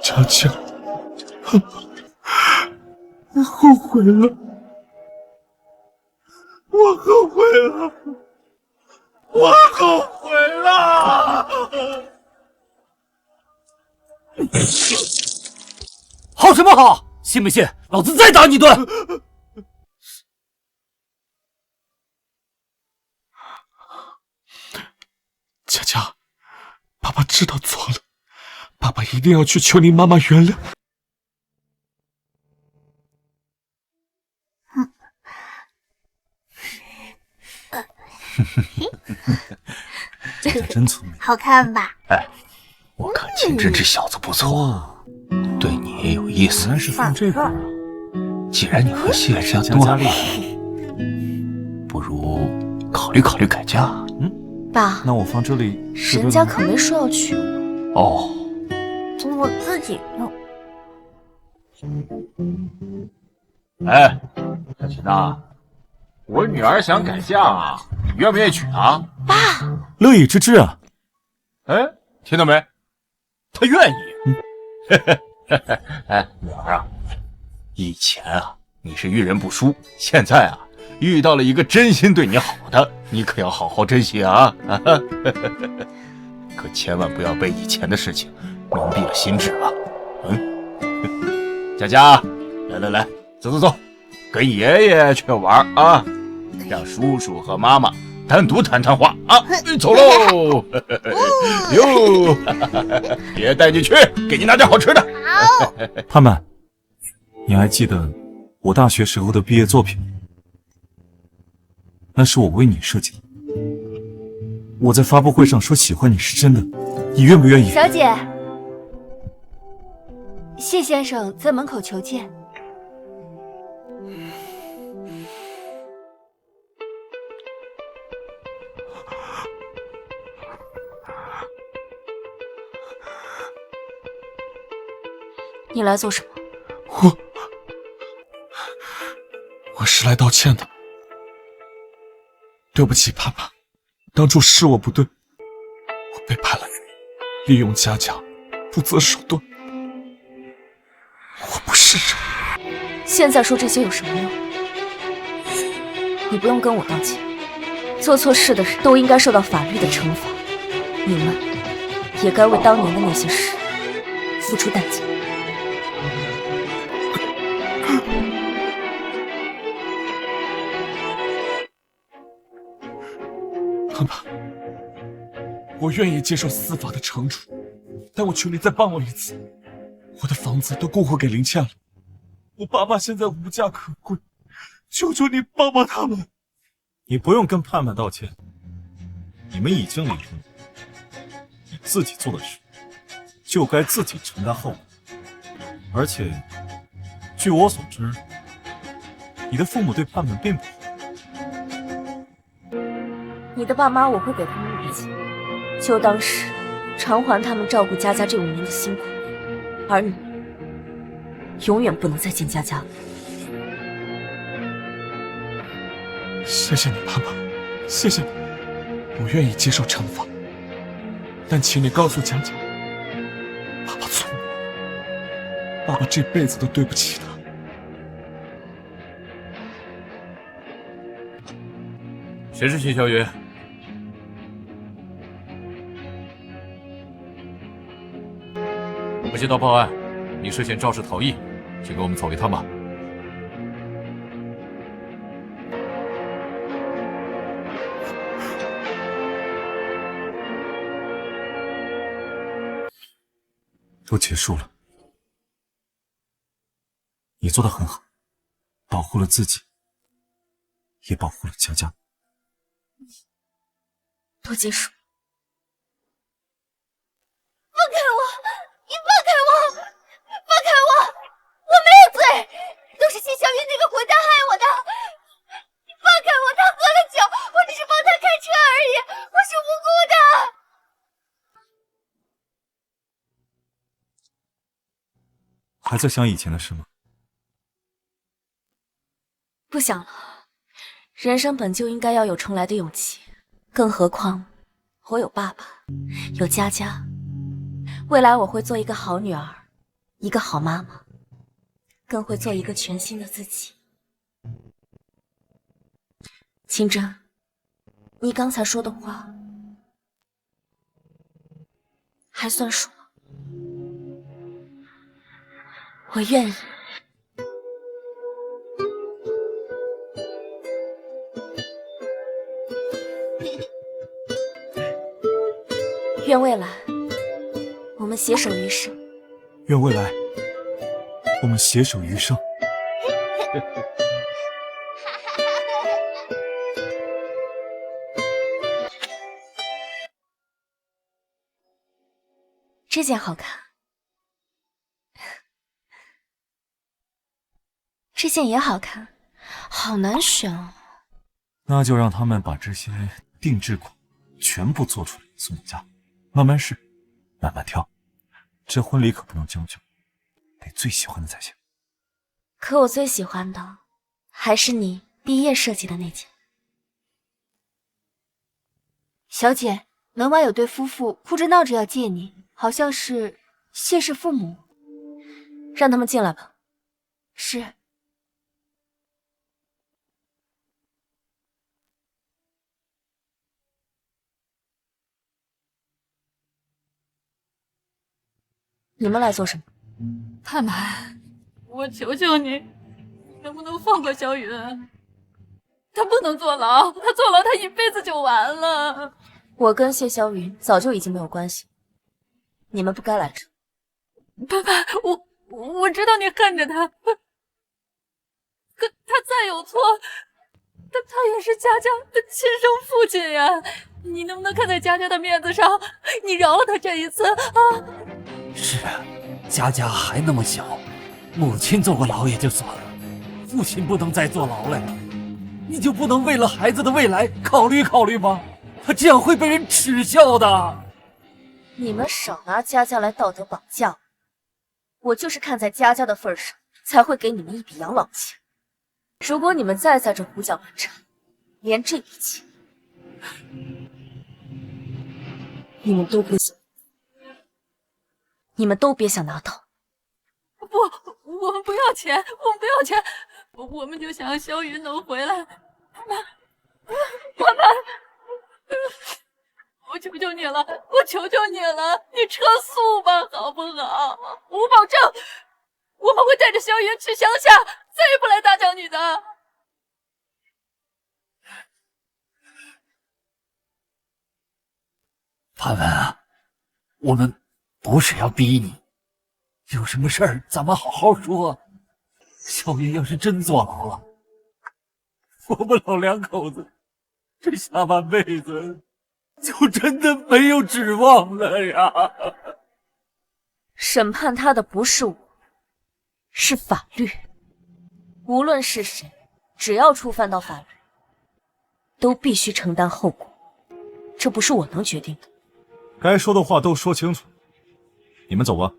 佳佳，我后悔了，我后悔了，我后悔了！好什么好？信不信老子再打你一顿？佳佳，爸爸知道错了，爸爸一定要去求你妈妈原谅。这个真聪明，好看吧？哎，我看秦真这小子不错，对你也有意思。原来是放这个。既然你和谢家多了，不如考虑考虑改嫁。爸，那我放这里，人家可没说要娶我。哦，我自己用。哎，小秦呐，我女儿想改嫁，你愿不愿意娶她？爸，乐意之至啊！哎，听到没？她愿意。哎，女儿啊，以前啊你是遇人不淑，现在啊遇到了一个真心对你好的，你可要好好珍惜啊！可千万不要被以前的事情蒙蔽了心智啊！佳佳，来，走，跟爷爷去玩啊！让叔叔和妈妈单独谈谈话啊！走喽！哟，爷爷带你去，给你拿点好吃的。好。盼盼，你还记得我大学时候的毕业作品？那是我为你设计的。我在发布会上说喜欢你是真的，你愿不愿意？小姐，谢先生在门口求见。你来做什么？我是来道歉的。对不起，盼盼，当初是我不对，我背叛了你，利用佳佳，不择手段。我不是人。现在说这些有什么用？你不用跟我道歉，做错事的人都应该受到法律的惩罚，你们也该为当年的那些事付出代价。盼盼，我愿意接受司法的惩处，但我求你再帮我一次。我的房子都过户给林倩了，我爸妈现在无家可归，求求你帮帮他们。你不用跟盼盼道歉，你们已经离婚了，你自己做的事就该自己承担后果。而且，据我所知，你的父母对盼盼并不好。你的爸妈我会给他们一笔钱，就当是偿还他们照顾佳佳这5年的辛苦，而你永远不能再见佳佳了。谢谢你，盼盼，谢谢你，我愿意接受惩罚，但请你告诉佳佳，爸爸错了，爸爸这辈子都对不起他。谁是谢小雨？我们接到报案，你涉嫌肇事逃逸，请跟我们走一趟吧。都结束了，你做得很好，保护了自己，也保护了佳佳。都结束。放开我！你放开我！放开我！我没有罪，都是谢小云那个混蛋害我的。你放开我！他喝了酒，我只是帮他开车而已，我是无辜的。还在想以前的事吗？不想了，人生本就应该要有重来的勇气，更何况我有爸爸，有佳佳，未来我会做一个好女儿，一个好妈妈，更会做一个全新的自己。清真，你刚才说的话还算数吗？我愿意。愿未来我们携手余生。愿未来我们携手余生。这件好看，这件也好看，好难选哦。那就让他们把这些定制款全部做出来送你家，慢慢试，慢慢挑。这婚礼可不能将就，得最喜欢的才行。可我最喜欢的还是你毕业设计的那件。小姐，门外有对夫妇哭着闹着要见你，好像是谢氏父母。让他们进来吧。是。你们来做什么？盼盼，我求求你，能不能放过萧云？他不能坐牢，他坐牢他一辈子就完了。我跟谢萧云早就已经没有关系，你们不该来这。盼盼，我知道你恨着他，可他再有错，他也是佳佳的亲生父亲呀！你能不能看在佳佳的面子上，你饶了他这一次啊？是啊，佳佳还那么小，母亲坐过牢也就算了，父亲不能再坐牢了呀！你就不能为了孩子的未来考虑考虑吗？他这样会被人耻笑的。你们少拿佳佳来道德绑架我，我就是看在佳佳的份上，才会给你们一笔养老钱。如果你们再在这胡搅蛮缠，连这笔钱你们都别想拿到。不，我们不要钱，我们不要钱，我们就想萧云能回来。盼盼，我求求你了，我求求你了，你撤诉吧，好不好？我保证，我们会带着萧云去乡下，再也不来大江女的。盼盼啊，我们不是要逼你，有什么事儿咱们好好说。萧云要是真坐牢了，我们老两口子这下半辈子就真的没有指望了呀！审判他的不是我，是法律。无论是谁，只要触犯到法律，都必须承担后果。这不是我能决定的。该说的话都说清楚，你们走吧。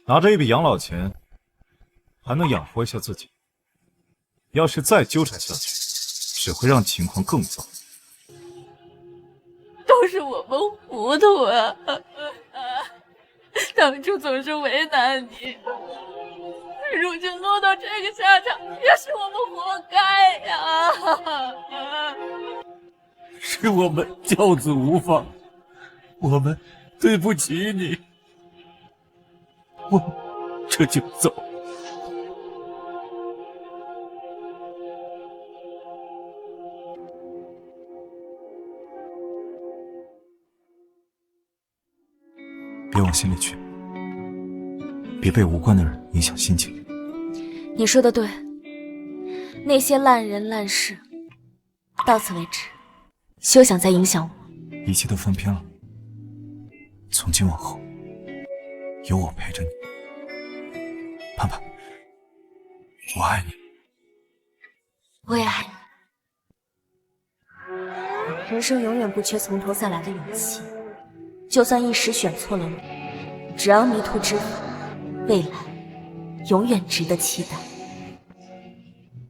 拿着一笔养老钱，还能养活一下自己。要是再纠缠下去，只会让情况更糟。都是我们糊涂啊！当初总是为难你，如今落到这个下场，也是我们活该呀！是我们教子无方，我们对不起你，我这就走。别往心里去，别被无关的人影响心情。你说的对，那些烂人烂事，到此为止，休想再影响我。一切都翻篇了，从今往后，有我陪着你。盼盼，我爱你。我也爱你。人生永远不缺从头再来的勇气，就算一时选错了路，只要迷途知返，未来永远值得期待。